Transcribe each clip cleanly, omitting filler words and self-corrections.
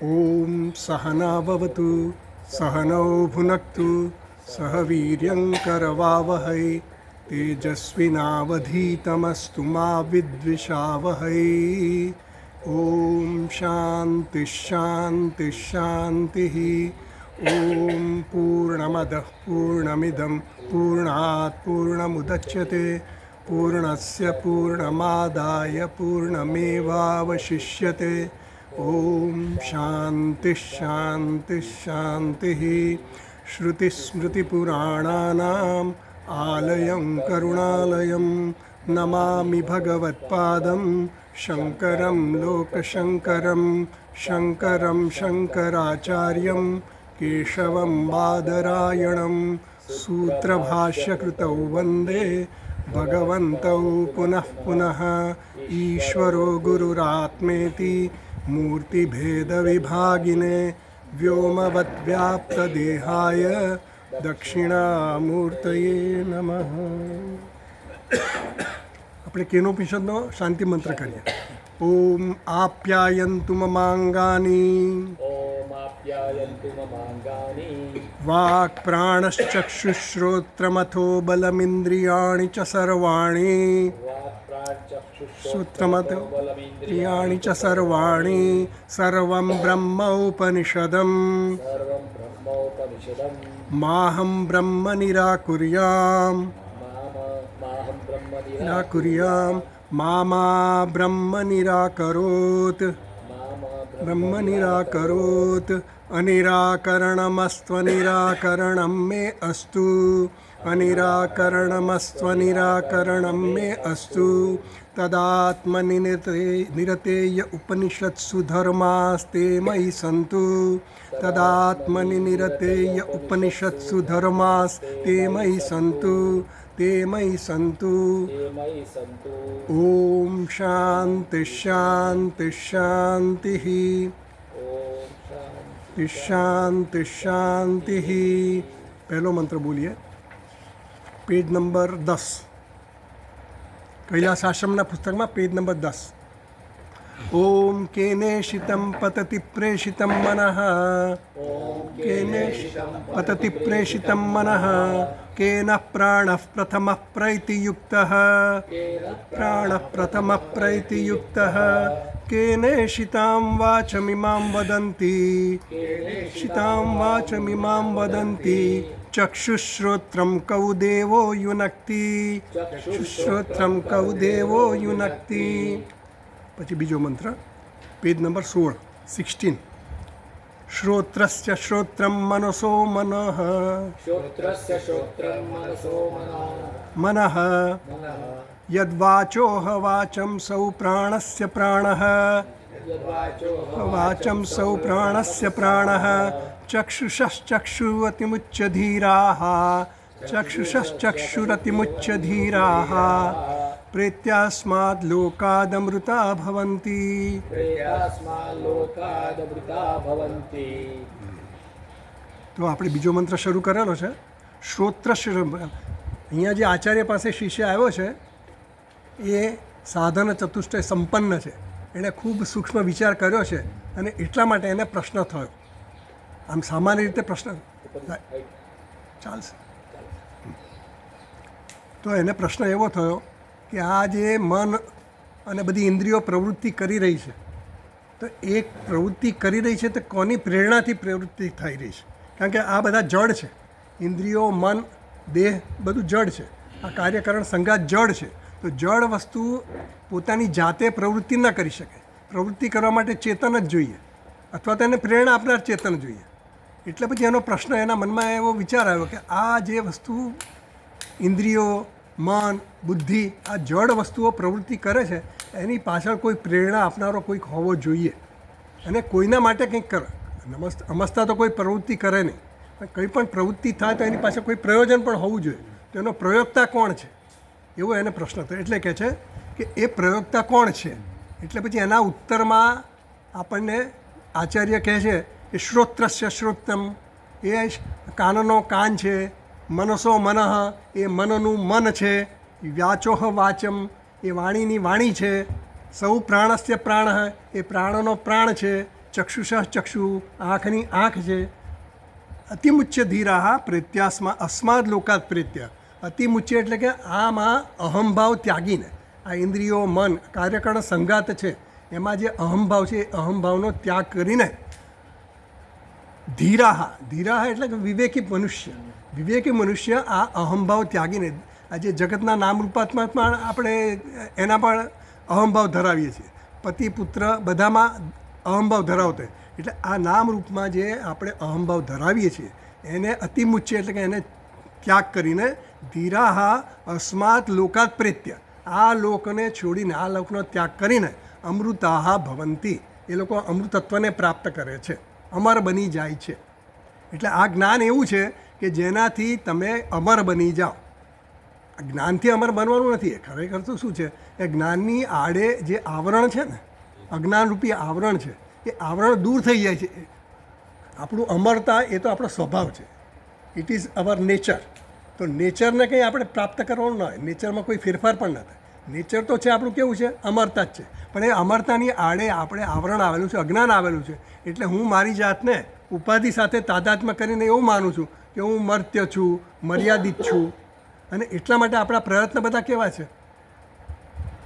ॐ सहना भवतु सहनौ भुनक्तु सह वीर्यं करवावहै तेजस्विनावधीतमस्तु मा विद्विषावहै। ॐ शान्ति शान्ति शान्तिः। ॐ पूर्णमदः पूर्णमिदं पूर्णात् पूर्णमुदच्यते पूर्णस्य पूर्णमादाय पूर्णमेवावशिष्यते। ॐ शान्ति शान्ति शान्तिः। श्रुतिस्मृतिपुराणानाम् आलयं करुणालयं नमामि भगवत्पादं शङ्करं लोकशङ्करं शङ्करं शङ्कराचार्यं केशवं बादरायणं सूत्रभाष्यकृतौ वन्दे भगवन्तौ पुनः पुनः। ईश्वरो गुरुरात्मेति मूर्तिभेदविभागिने व्योमवद्व्याप्तदेहाय दक्षिणामूर्तये नमः। આપણે કેનોપનિષદનો શાંતિ મંત્ર કરીએ. ઓમ આપ્યાયન્તુ મમાંગાની વાક્ પ્રાણશ્ચક્ષુશ્રોત્રમથો બલમિન્દ્રિયાણિ ચ સર્વાણિ સૂત્રમથો ઇન્દ્રિયાણિ ચ સર્વાણિ સર્વં બ્રહ્મ ઉપનિષદં માહં બ્રહ્મ નિરાકુર્યામ મામા બ્રહ્મ નિરાકરોત અનિરાકરણમસ્ત્વનિરાકરણં મે અસ્તુ અનિરાકરણમસ્ત્વનિરાકરણં મે અસ્તુ તદાત્મનિરતેય ઉપનિષત્સુ ધર્માસ્તે મયિ સંતુ તદાત્મનિરતેય ઉપનિષત્સુ ધર્માસ્તે મયિ સંતુ તે મયિ સંતુ. ઓમ શાંતિ શાંતિ શાંતિ શાંતિ શાંતિ. પહેલો મંત્ર બોલીએ. પેજ નંબર 10, કૈલાસ આશ્રમના પુસ્તકમાં પેજ નંબર 10. ઓમ કેનેશિતં પતતિ પ્રેષિતં મનઃ પતતિ પ્રેષિતં મનઃ કેન પ્રાણઃ પ્રથમઃ પ્રૈતિયુક્તઃ કેનેષિતાં વાચમિમાં વદન્તિ ચક્ષુશ્રોત્રં કૌ દેવો યુનક્તિ. પછી બીજો મંત્ર પેજ નંબર 16. શ્રોત્રસ્ય શ્રોત્રમ મનસો મનઃ યદ્વાચોહ વાચમ સૌ પ્રાણસ્ય પ્રાણઃ ચક્ષુષશ્ચક્ષુરતિમુચ્ય ધીરાઃ પ્રેત્યાસ્માદ લોકાદમૃતા ભવન્તિ. તો આપણે બીજો મંત્ર શરૂ કરેલો છે. શ્રોત્ર. અહીંયા જે આચાર્ય પાસે શિષ્ય આવ્યો છે એ સાધન ચતુષ્ટય સંપન્ન છે. એણે ખૂબ સૂક્ષ્મ વિચાર કર્યો છે અને એટલા માટે એને પ્રશ્ન થયો. આમ સામાન્ય રીતે પ્રશ્ન ચાલશે. તો એને પ્રશ્ન એવો થયો કે આ જે મન અને બધી ઇન્દ્રિયો પ્રવૃત્તિ કરી રહી છે, તો એ પ્રવૃત્તિ કરી રહી છે તો કોની પ્રેરણાથી પ્રવૃત્તિ થઈ રહી છે? કારણ કે આ બધા જડ છે. ઇન્દ્રિયો, મન, દેહ બધું જડ છે. આ કાર્યકરણ સંઘાત જડ છે. તો જડ વસ્તુ પોતાની જાતે પ્રવૃત્તિ ન કરી શકે. પ્રવૃત્તિ કરવા માટે ચેતન જ જોઈએ, અથવા તો એને પ્રેરણા આપનાર ચેતન જોઈએ. એટલે પછી એનો પ્રશ્ન એના મનમાં એવો વિચાર આવ્યો કે આ જે વસ્તુ ઇન્દ્રિયો, મન, બુદ્ધિ, આ જડ વસ્તુઓ પ્રવૃત્તિ કરે છે એની પાછળ કોઈ પ્રેરણા આપનારો કોઈક હોવો જોઈએ અને કોઈના માટે કંઈક કરે. અમસ્તા તો કોઈ પ્રવૃત્તિ કરે નહીં, પણ કંઈ પણ પ્રવૃત્તિ થાય તો એની પાસે કોઈ પ્રયોજન પણ હોવું જોઈએ. તો એનો પ્રયોક્તા કોણ છે એવો એને પ્રશ્ન થયો. એટલે કહે છે કે એ પ્રયોક્તા કોણ છે? એટલે પછી એના ઉત્તરમાં આપણને આચાર્ય કહે છે કે શ્રોત્રસ્ય શ્રોત્રમ, એ કાનનો કાન છે. મનસો મનઃ, એ મનનું મન છે. વ્યાચોહ વાચમ, એ વાણીની વાણી છે. સૌ પ્રાણસ્ય પ્રાણ, એ પ્રાણનો પ્રાણ છે. ચક્ષુષા ચક્ષુ, આંખની આંખ છે. અતિમુચ્ય ધીરાહ પ્રેત્યાસ્મા અસ્માદ લોકાત પ્રેત્ય. અતિમુચ્ય એટલે કે આમાં અહંભાવ ત્યાગીને, આ ઇન્દ્રિયો મન કાર્યકરણ સંગાત છે એમાં જે અહંભાવ છે એ અહંભાવનો ત્યાગ કરીને ધીરાહ એટલે કે વિવેકી મનુષ્ય આ અહંભાવ ત્યાગીને, આ જે જગતના નામરૂપાત્મા પણ આપણે એના પણ અહંભાવ ધરાવીએ છીએ, પતિ પુત્ર બધામાં અહંભાવ ધરાવતો હોય. એટલે આ નામરૂપમાં જે આપણે અહંભાવ ધરાવીએ છીએ એને અતિમુચ્ય એટલે કે એને ત્યાગ કરીને ધીરાહા અસ્માત લોકાત પ્રેત્ય, આ લોકને છોડીને આ લોકનો ત્યાગ કરીને અમૃતાહા ભવંતી, એ લોકો અમૃતત્વને પ્રાપ્ત કરે છે, અમર બની જાય છે. એટલે આ જ્ઞાન એવું છે કે જેનાથી તમે અમર બની જાઓ. જ્ઞાનથી અમર બનવાનું નથી. ખરેખર તો શું છે એ જ્ઞાનની આડે જે આવરણ છે ને, અજ્ઞાનરૂપી આવરણ છે, એ આવરણ દૂર થઈ જાય છે. આપણું અમરતા એ તો આપણો સ્વભાવ છે, ઇટ ઇઝ અવર નેચર. તો નેચરને કંઈ આપણે પ્રાપ્ત કરવાનું ના હોય, નેચરમાં કોઈ ફેરફાર પણ ન થાય. નેચર તો છે આપણું કેવું છે, અમરતા જ છે. પણ એ અમરતાની આડે આપણે આવરણ આવેલું છે, અજ્ઞાન આવેલું છે. એટલે હું મારી જાતને ઉપાધિ સાથે તાદાત્મ્ય કરીને એવું માનું છું કે હું મર્ત્ય છું, મર્યાદિત છું. અને એટલા માટે આપણા પ્રયત્ન બધા કેવા છે,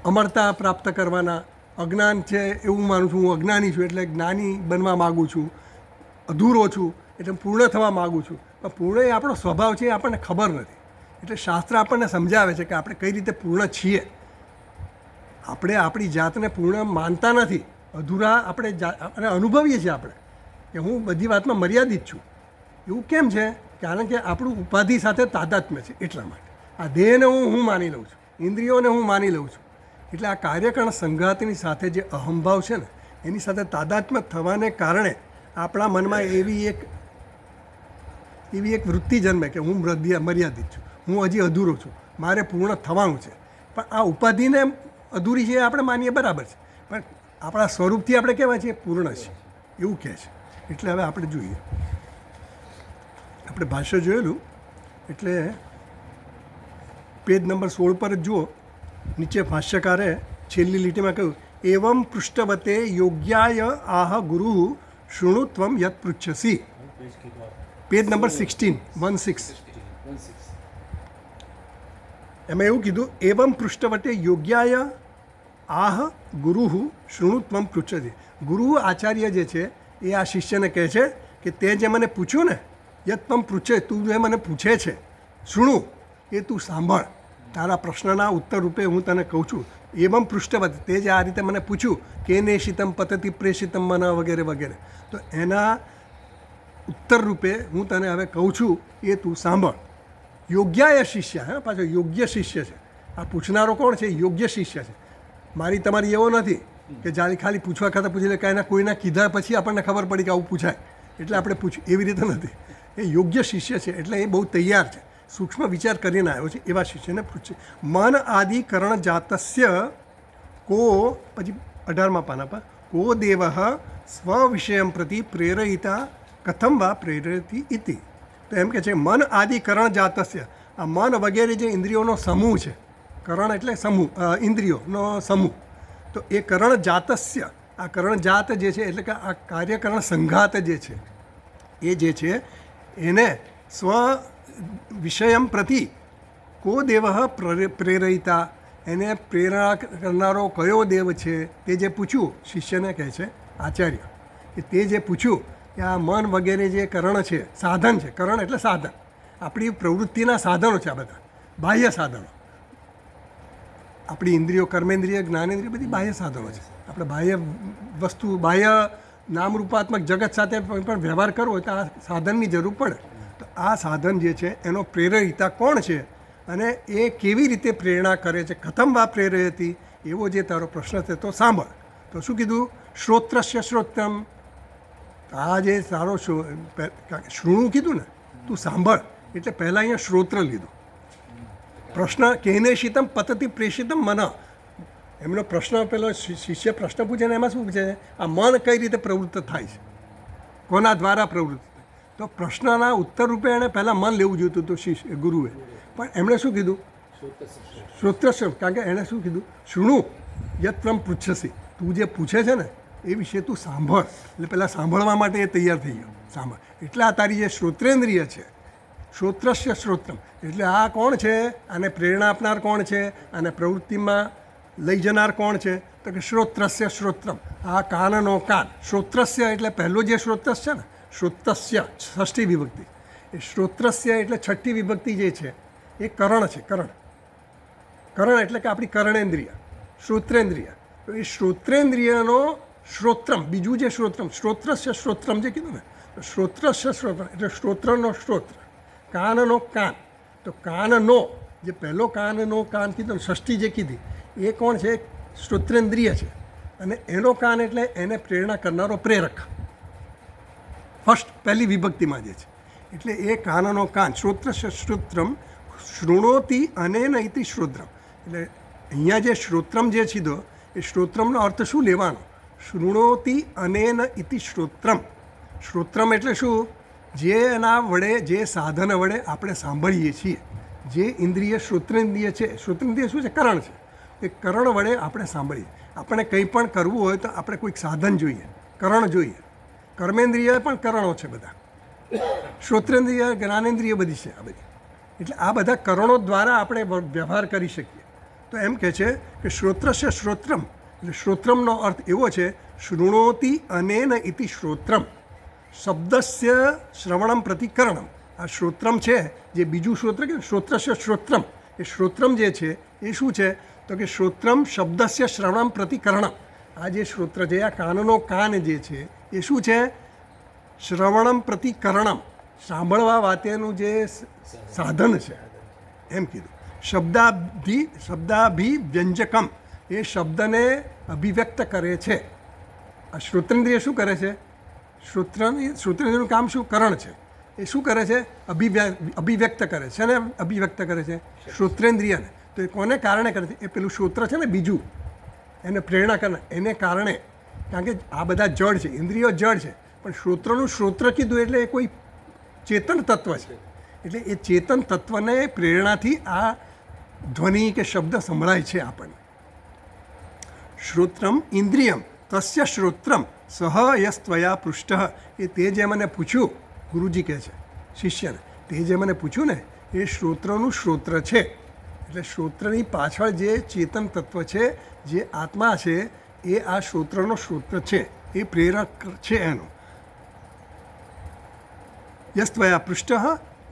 અમરતા પ્રાપ્ત કરવાના. અજ્ઞાન છે એવું માનું છું, હું અજ્ઞાની છું એટલે જ્ઞાની બનવા માગું છું, અધૂરો છું એટલે પૂર્ણ થવા માગું છું. પણ પૂર્ણ એ આપણો સ્વભાવ છે, એ આપણને ખબર નથી. એટલે શાસ્ત્ર આપણને સમજાવે છે કે આપણે કઈ રીતે પૂર્ણ છીએ. આપણે આપણી જાતને પૂર્ણ માનતા નથી, અધૂરા આપણે અને અનુભવીએ છીએ આપણે કે હું બધી વાતમાં મર્યાદિત છું. એવું કેમ છે? કારણ કે આપણું ઉપાધિ સાથે તાદાત્મ્ય છે. એટલા માટે આ દેહને હું માની લઉં છું, ઇન્દ્રિયોને હું માની લઉં છું. એટલે આ કાર્યકરણ સંઘાતની સાથે જે અહંભાવ છે ને એની સાથે તાદાત્મ્ય થવાને કારણે આપણા મનમાં એવી એક વૃત્તિ જન્મે કે હું મર્યાદિત છું, હું હજી અધૂરો છું, મારે પૂર્ણ થવાનું છે. પણ આ ઉપાધિને અધૂરી છે આપણે માનીએ બરાબર છે, પણ આપણા સ્વરૂપથી આપણે કહેવાય છીએ પૂર્ણ છે એવું કહે છે. એટલે હવે આપણે જોઈએ, આપણે ભાષ્ય જોયેલું એટલે પેજ નંબર 16 પર જ જુઓ. નીચે ભાષ્યકારે છેલ્લી લીટીમાં કહ્યું, એવમ પૃષ્ઠવતે યોગ્યાય આહ ગુરુ શૃણુત્વમ યત પૃચ્છસી. પેજ નંબર 16 એમાં એવું કીધું, એવમ પૃષ્ઠવતે યોગ્યાય આહ ગુરુ શૃણુત્વમ પૃચ્છસી. ગુરુ આચાર્ય જે છે એ આ શિષ્યને કહે છે કે તે જે મને પૂછ્યું ને, યત્વમ પૃચ્છે, તું જે મને પૂછે છે, શૃણુ એ તું સાંભળ. તારા પ્રશ્નના ઉત્તર રૂપે હું તને કહું છું. એવમ પૃષ્ઠવત, તે જે આ રીતે મને પૂછ્યું કે નેશિતમ પતતિ પ્રેષિતમ મન વગેરે વગેરે, તો એના ઉત્તર રૂપે હું તને હવે કહું છું, એ તું સાંભળ. યોગ્ય શિષ્ય, હા પાછો યોગ્ય શિષ્ય છે. આ પૂછનારો કોણ છે? યોગ્ય શિષ્ય છે. મારી તમારી એવો નથી કે જ્યારે ખાલી પૂછવા ખાતા પૂછી લે, કાંઈના કોઈના કીધા પછી આપણને ખબર પડી કે આવું પૂછાય એટલે આપણે પૂછ્યું, એવી રીતે નથી. એ યોગ્ય શિષ્ય છે એટલે એ બહુ તૈયાર છે, સૂક્ષ્મ વિચાર કરીને આવ્યો છે. એવા શિષ્યને પૂછે, મન આદિ કરણ જાતસ્ય કો, પછી 18મા પાના પર, કો દેવ સ્વવિષયમ પ્રતિ પ્રેરયિતા કથમ વા પ્રેરયતિ ઇતિ. તો એમ કે છે મન આદિ કરણ જાતસ્ય, આ મન વગેરે જે ઇન્દ્રિયોનો સમૂહ છે, કરણ એટલે સમૂહ, ઇન્દ્રિયોનો સમૂહ. તો એ કરણ જાતસ્ય, આ કરણ જાત જે છે એટલે કે આ કાર્યકરણ સંઘાત જે છે એ જે છે એને સ્વ વિષયમ પ્રતિ કો દેવ પ્રેરયિતા, એને પ્રેરણા કરનારો કયો દેવ છે તે જે પૂછ્યું શિષ્યને કહે છે આચાર્ય, કે તે જે પૂછ્યું કે આ મન વગેરે જે કરણ છે, સાધન છે. કરણ એટલે સાધન, આપણી પ્રવૃત્તિના સાધનો છે આ બધા, બાહ્ય સાધનો. આપણી ઇન્દ્રિયો, કર્મેન્દ્રિય, જ્ઞાનેન્દ્રિય બધી બાહ્ય સાધનો છે. આપણે બાહ્ય વસ્તુ, બાહ્ય નામરૂપાત્મક જગત સાથે પણ વ્યવહાર કરવો હોય તો આ સાધનની જરૂર પડે. તો આ સાધન જે છે એનો પ્રેરયિતા કોણ છે અને એ કેવી રીતે પ્રેરણા કરે છે, કથમ વા પ્રેરયતી, એવો જે તારો પ્રશ્ન છે તો સાંભળ. તો શું કીધું? શ્રોત્રસ્ય શ્રોત્રમ. આ જે તારો શૃણુ કીધું ને, તું સાંભળ એટલે પહેલાં અહીંયા શ્રોત્ર લીધું. પ્રશ્ન કેને શીતમ પતતિ પ્રેષિતમ મન, એમનો પ્રશ્ન પેલો શિષ્ય પ્રશ્ન પૂછે ને એમાં શું પૂછે છે? આ મન કઈ રીતે પ્રવૃત્ત થાય છે, કોના દ્વારા પ્રવૃત્ત થાય? તો પ્રશ્નના ઉત્તર રૂપે એણે પહેલાં મન લેવું જોઈતું હતું શિષ્ય ગુરુએ, પણ એમણે શું કીધું? શ્રોત્રસ્ય. કારણ કે એણે શું કીધું? શૃણુ યત્વમ પૃચ્છસી, તું જે પૂછે છે ને એ વિશે તું સાંભળ. એટલે પહેલાં સાંભળવા માટે એ તૈયાર થઈ ગયો. સાંભળ એટલે આ તારી જે શ્રોત્રેન્દ્રિય છે, શ્રોત્રસ્ય શ્રોત્રમ, એટલે આ કોણ છે? આને પ્રેરણા આપનાર કોણ છે? આને પ્રવૃત્તિમાં લઈ જનાર કોણ છે? તો કે શ્રોત્રસ્ય શ્રોત્રમ, આ કાનનો કાન. શ્રોત્રસ્ય એટલે પહેલો જે શ્રોત્રસ છે ને, શ્રોતસ્ય ષષ્ઠી વિભક્તિ, એ શ્રોત્રસ્ય એટલે છઠ્ઠી વિભક્તિ જે છે એ કરણ છે. કરણ એટલે કે આપણી કરણેન્દ્રિય, શ્રોત્રેન્દ્રિય. તો એ શ્રોત્રેન્દ્રિયનો શ્રોત્રમ, બીજું જે શ્રોત્રમ, શ્રોત્રસ્ય શ્રોત્રમ જે કીધું ને, તો શ્રોત્રસ્ય શ્રોત્રમ એટલે શ્રોત્રનો શ્રોત્ર, કાનનો કાન. તો કાનનો જે પહેલો કાનનો કાન કીધો ને, ષષ્ઠી જે કીધી એ કોણ છે? શ્રોત્રેન્દ્રિય છે. અને એનો કાન એટલે એને પ્રેરણા કરનારો પ્રેરક, પહેલી વિભક્તિમાં જે છે. એટલે એ કાનનો કાન, શ્રોત્રસ્ય શ્રોત્રમ શૃણોતિ અનેન ઇતિ શ્રોત્રમ. એટલે અહીંયા જે શ્રોત્રમ જે કીધો એ શ્રોત્રમનો અર્થ શું લેવાનો? શૃણોતિ અનેન ઇતિ શ્રોત્રમ. શ્રોત્રમ એટલે શું? જે એના વડે, જે સાધન વડે આપણે સાંભળીએ છીએ, જે ઇન્દ્રિય શ્રોત્રેન્દ્રિય છે. શ્રોત્રેન્દ્રિય શું છે? કરણ છે. એ કરણ વડે આપણે સાંભળીએ. આપણે કંઈ પણ કરવું હોય તો આપણે કોઈક સાધન જોઈએ, કરણ જોઈએ. કર્મેન્દ્રિય પણ કરણો છે બધા, શ્રોત્રેન્દ્રિય, જ્ઞાનેન્દ્રિય બધી છે આ બધી. એટલે આ બધા કરણો દ્વારા આપણે વ્યવહાર કરી શકીએ. તો એમ કહે છે કે શ્રોત્રસ્ય શ્રોત્રમ, એટલે શ્રોત્રમનો અર્થ એવો છે, શૃણોતિ અનેન ઇતિ શ્રોત્રમ, શબ્દસ્ય શ્રવણમ પ્રતિકરણમ. આ શ્રોત્રમ છે જે બીજું શ્રોત્ર કે શ્રોત્રસ્ય શ્રોત્રમ, એ શ્રોત્રમ જે છે એ શું છે? તો કે શ્રોત્રમ શબ્દસ્ય શ્રવણમ પ્રતિકરણમ. આ જે શ્રોત્ર છે, આ કાનનો કાન જે છે એ શું છે? શ્રવણમ પ્રતિકરણમ, સાંભળવા માટેનું જે સાધન છે એમ કીધું. શબ્દાભિ વ્યંજકમ, એ શબ્દને અભિવ્યક્ત કરે છે. આ શ્રોત્રેન્દ્રિય શું કરે છે? શ્રોત્રેન્દ્રિયનું કામ શું? કરણ છે. એ શું કરે છે? અભિવ્યક્ત કરે છે. ને અભિવ્યક્ત કરે છે શ્રોત્રેન્દ્રિયને. તો એ કોને કારણે કરે છે? એ પેલું શ્રોત્ર છે ને બીજું, એને પ્રેરણા કરનાર, એને કારણે. કારણ કે આ બધા જડ છે, ઇન્દ્રિયો જડ છે, પણ શ્રોત્રનું શ્રોત્ર કીધું એટલે એ કોઈ ચેતન તત્વ છે. એટલે એ ચેતન તત્વને પ્રેરણાથી આ ધ્વનિ કે શબ્દ સંભળાય છે આપણને. શ્રોત્રમ ઇન્દ્રિયમ તસ્ય શ્રોત્રમ સહ યસ્ત્વયા પૃષ્ઠ. એ તે જે મને પૂછ્યું, ગુરુજી કહે છે શિષ્યને, તે જે મને પૂછ્યું ને એ શ્રોત્રનું શ્રોત્ર છે. એટલે શ્રોત્રની પાછળ જે ચેતન તત્વ છે, જે આત્મા છે, એ આ શ્રોત્રનો શ્રોત્ર છે, એ પ્રેરક છે એનો. યસ્ત્વયા પૃષ્ઠ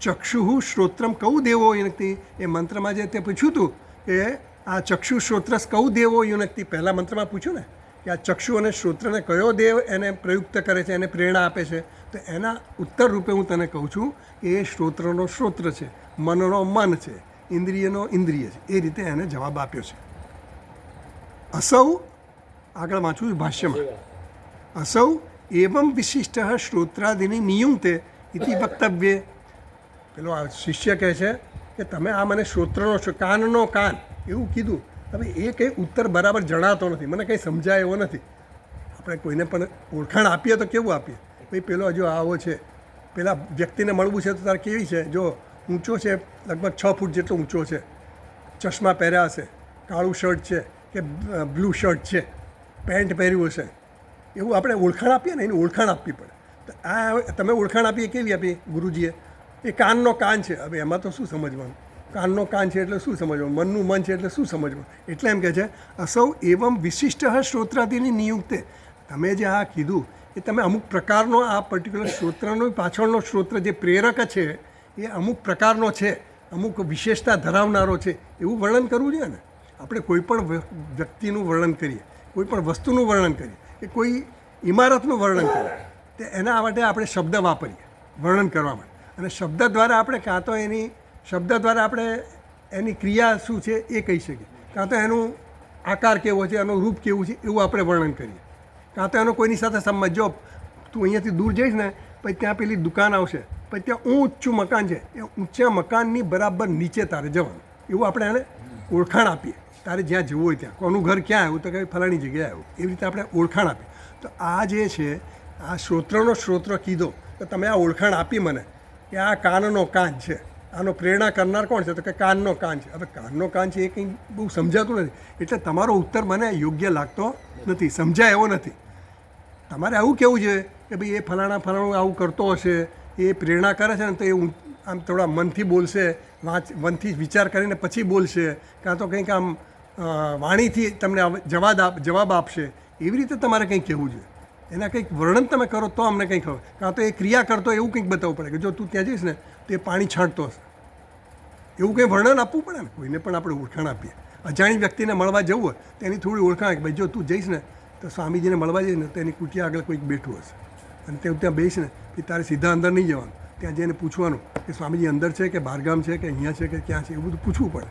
ચક્ષુ શ્રોત્રમ કૌ દેવો યુનક્તિ. એ મંત્રમાં જે તે પૂછ્યું હતું કે આ ચક્ષુ શ્રોત્રસ કૌ દેવો યુનક્તિ, પહેલાં મંત્રમાં પૂછ્યું ને કે આ ચક્ષુ અને શ્રોત્રને કયો દેવ એને પ્રયુક્ત કરે છે, એને પ્રેરણા આપે છે. તો એના ઉત્તર રૂપે હું તને કહું છું કે એ શ્રોત્રનો શ્રોત્ર છે, મનનો મન છે, ઇન્દ્રિયનો ઇન્દ્રિય છે. એ રીતે એને જવાબ આપ્યો છે. અસૌ, આગળ વાંચું છું ભાષ્યમાં, અસૌ એવં વિશિષ્ટ શ્રોત્રાદિની નિયુક્તે ઇતિ વક્તવ્યે. પેલો આ શિષ્ય કહે છે કે તમે આ મને શ્રોત્રનો છો, કાનનો કાન એવું કીધું. હવે એ કંઈ ઉત્તર બરાબર જણાતો નથી, મને કંઈ સમજાય એવો નથી. આપણે કોઈને પણ ઓળખાણ આપીએ તો કેવું આપીએ? ભાઈ પેલો જો આવો છે, પેલા વ્યક્તિને મળવું છે તો તારે કેવી છે? જો ઊંચો છે, લગભગ 6 ફૂટ જેટલો ઊંચો છે, ચશ્મા પહેર્યા હશે, કાળું શર્ટ છે કે બ્લુ શર્ટ છે, પેન્ટ પહેર્યું હશે, એવું આપણે ઓળખાણ આપીએ ને, એની ઓળખાણ આપવી પડે. તો આ તમે ઓળખાણ આપીએ કેવી આપી ગુરુજીએ? એ કાનનો કાન છે. હવે એમાં તો શું સમજવાનું? કાનનો કાન છે એટલે શું સમજવાનું? મનનું મન છે એટલે શું સમજવાનું? એટલે એમ કહે છે અસૌ એવમ વિશિષ્ટ શ્રોત્રાદિની નિયુક્તે. તમે જે આ કીધું એ તમે અમુક પ્રકારનો આ પર્ટિક્યુલર શ્રોત્રનો પાછળનો શ્રોત્ર જે પ્રેરક છે એ અમુક પ્રકારનો છે, અમુક વિશેષતા ધરાવનારો છે, એવું વર્ણન કરવું જોઈએ ને. આપણે કોઈ પણ વ્યક્તિનું વર્ણન કરીએ, કોઈ પણ વસ્તુનું વર્ણન કરીએ, કે કોઈ ઇમારતનું વર્ણન કરીએ, તો એના માટે આપણે શબ્દ વાપરીએ વર્ણન કરવા માટે. અને શબ્દ દ્વારા આપણે કાં તો શબ્દ દ્વારા આપણે એની ક્રિયા શું છે એ કહી શકીએ, કાં તો એનું આકાર કેવો છે, એનું રૂપ કેવું છે એવું આપણે વર્ણન કરીએ, કાં તો એનો કોઈની સાથે સંબંધ. જો તું અહીંયાથી દૂર જઈશ ને, પછી ત્યાં પેલી દુકાન આવશે, પછી ત્યાં ઊંચું મકાન છે, એ ઊંચા મકાનની બરાબર નીચે તારે જવાનું, એવું આપણે એને ઓળખાણ આપીએ. તારે જ્યાં જવું હોય ત્યાં, કોનું ઘર ક્યાં આવ્યું તો કે ફલાણી જગ્યાએ આવ્યું, એવી રીતે આપણે ઓળખાણ આપીએ. તો આ જે છે આ શ્રોત્રનો શ્રોત્ર કીધો, તો તમે આ ઓળખાણ આપી મને કે આ કાનનો કાન છે, આનો પ્રેરણા કરનાર કોણ છે? તો કે કાનનો કાન છે. હવે કાનનો કાન છે એ કંઈ બહુ સમજાતું નથી, એટલે તમારો ઉત્તર મને યોગ્ય લાગતો નથી, સમજાય એવો નથી. તમારે આવું કહેવું જોઈએ કે ભાઈ એ ફલાણું આવું કરતો હશે, એ પ્રેરણા કરે છે ને તો એ આમ થોડા મનથી બોલશે, મનથી વિચાર કરીને પછી બોલશે, કાં તો કંઈક આમ વાણીથી તમને જવાબ આપશે, એવી રીતે તમારે કંઈક કહેવું જોઈએ. એના કંઈક વર્ણન તમે કરો તો અમને કંઈક ખબર, કાં તો એ ક્રિયા કરતો એવું કંઈક બતાવવું પડે કે જો તું ત્યાં જઈશ ને તો એ પાણી છાંટતો હશે, એવું કંઈ વર્ણન આપવું પડે ને. કોઈને પણ આપણે ઓળખાણ આપીએ, અજાણી વ્યક્તિને મળવા જવું હોય તો એની થોડી ઓળખાણ કે ભાઈ જો તું જઈશ ને તો સ્વામીજીને મળવા જઈશ ને તો એની કુટિયા આગળ કોઈક બેઠું હશે અને તે ત્યાં બેસીશ ને કે તારે સીધા અંદર નહીં જવાનું, ત્યાં જઈને પૂછવાનું કે સ્વામીજી અંદર છે કે બહારગામ છે કે અહીંયા છે કે ક્યાં છે, એવું બધું પૂછવું પડે.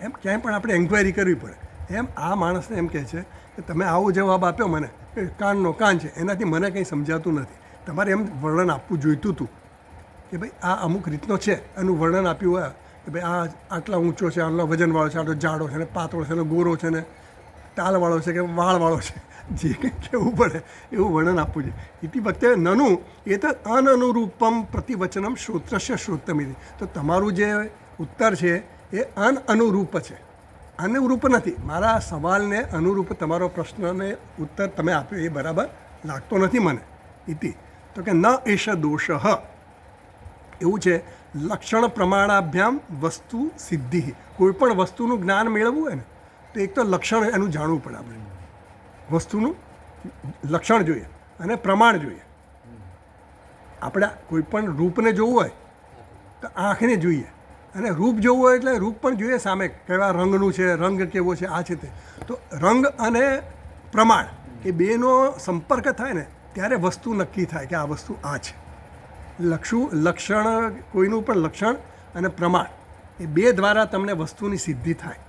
એમ ક્યાંય પણ આપણે એન્ક્વાયરી કરવી પડે. એમ આ માણસને એમ કહે છે કે તમે આવો જવાબ આપ્યો મને કે કાનનો કાન છે, એનાથી મને કંઈ સમજાતું નથી. તમારે એમ વર્ણન આપવું જોઈતું હતું કે ભાઈ આ અમુક રીતનો છે, એનું વર્ણન આપ્યું હોય કે ભાઈ આ આટલા ઊંચો છે, આટલો વજનવાળો છે, આટલો જાડો છે ને પાતળો છે ને ગોરો છે ને ટાલવાળો છે કે વાળવાળો છે, જે કંઈ કહેવું પડે એવું વર્ણન આપવું છે. ઇતિ વખતે નનું એ તો અનનુરૂપમ પ્રતિવચનમ શ્રોત્રસ્ય શ્રોતમિતિ. તો તમારું જે ઉત્તર છે એ અનઅનુરૂપ છે, અનુરૂપ નથી. મારા સવાલને અનુરૂપ તમારો પ્રશ્નને ઉત્તર તમે આપ્યો એ બરાબર લાગતો નથી મને. ઇતિ તો કે ન એષ દોષ એવું છે. લક્ષણ પ્રમાણાભ્યામ વસ્તુ સિદ્ધિ. કોઈ પણ વસ્તુનું જ્ઞાન મેળવવું હોય ને તો એક તો લક્ષણ એનું જાણવું પડે. આપણે વસ્તુનું લક્ષણ જોઈએ અને પ્રમાણ જોઈએ. આપણે કોઈ પણ રૂપને જોવું હોય તો આંખને જોઈએ, અને રૂપ જોવું હોય એટલે રૂપ પણ જોઈએ સામે, કેવા રંગનું છે, રંગ કેવો છે, આ છે તે. તો રંગ અને પ્રમાણ એ બેનો સંપર્ક થાય ને ત્યારે વસ્તુ નક્કી થાય કે આ વસ્તુ આ છે. લક્ષણ કોઈનું પણ લક્ષણ અને પ્રમાણ એ બે દ્વારા તમને વસ્તુની સિદ્ધિ થાય.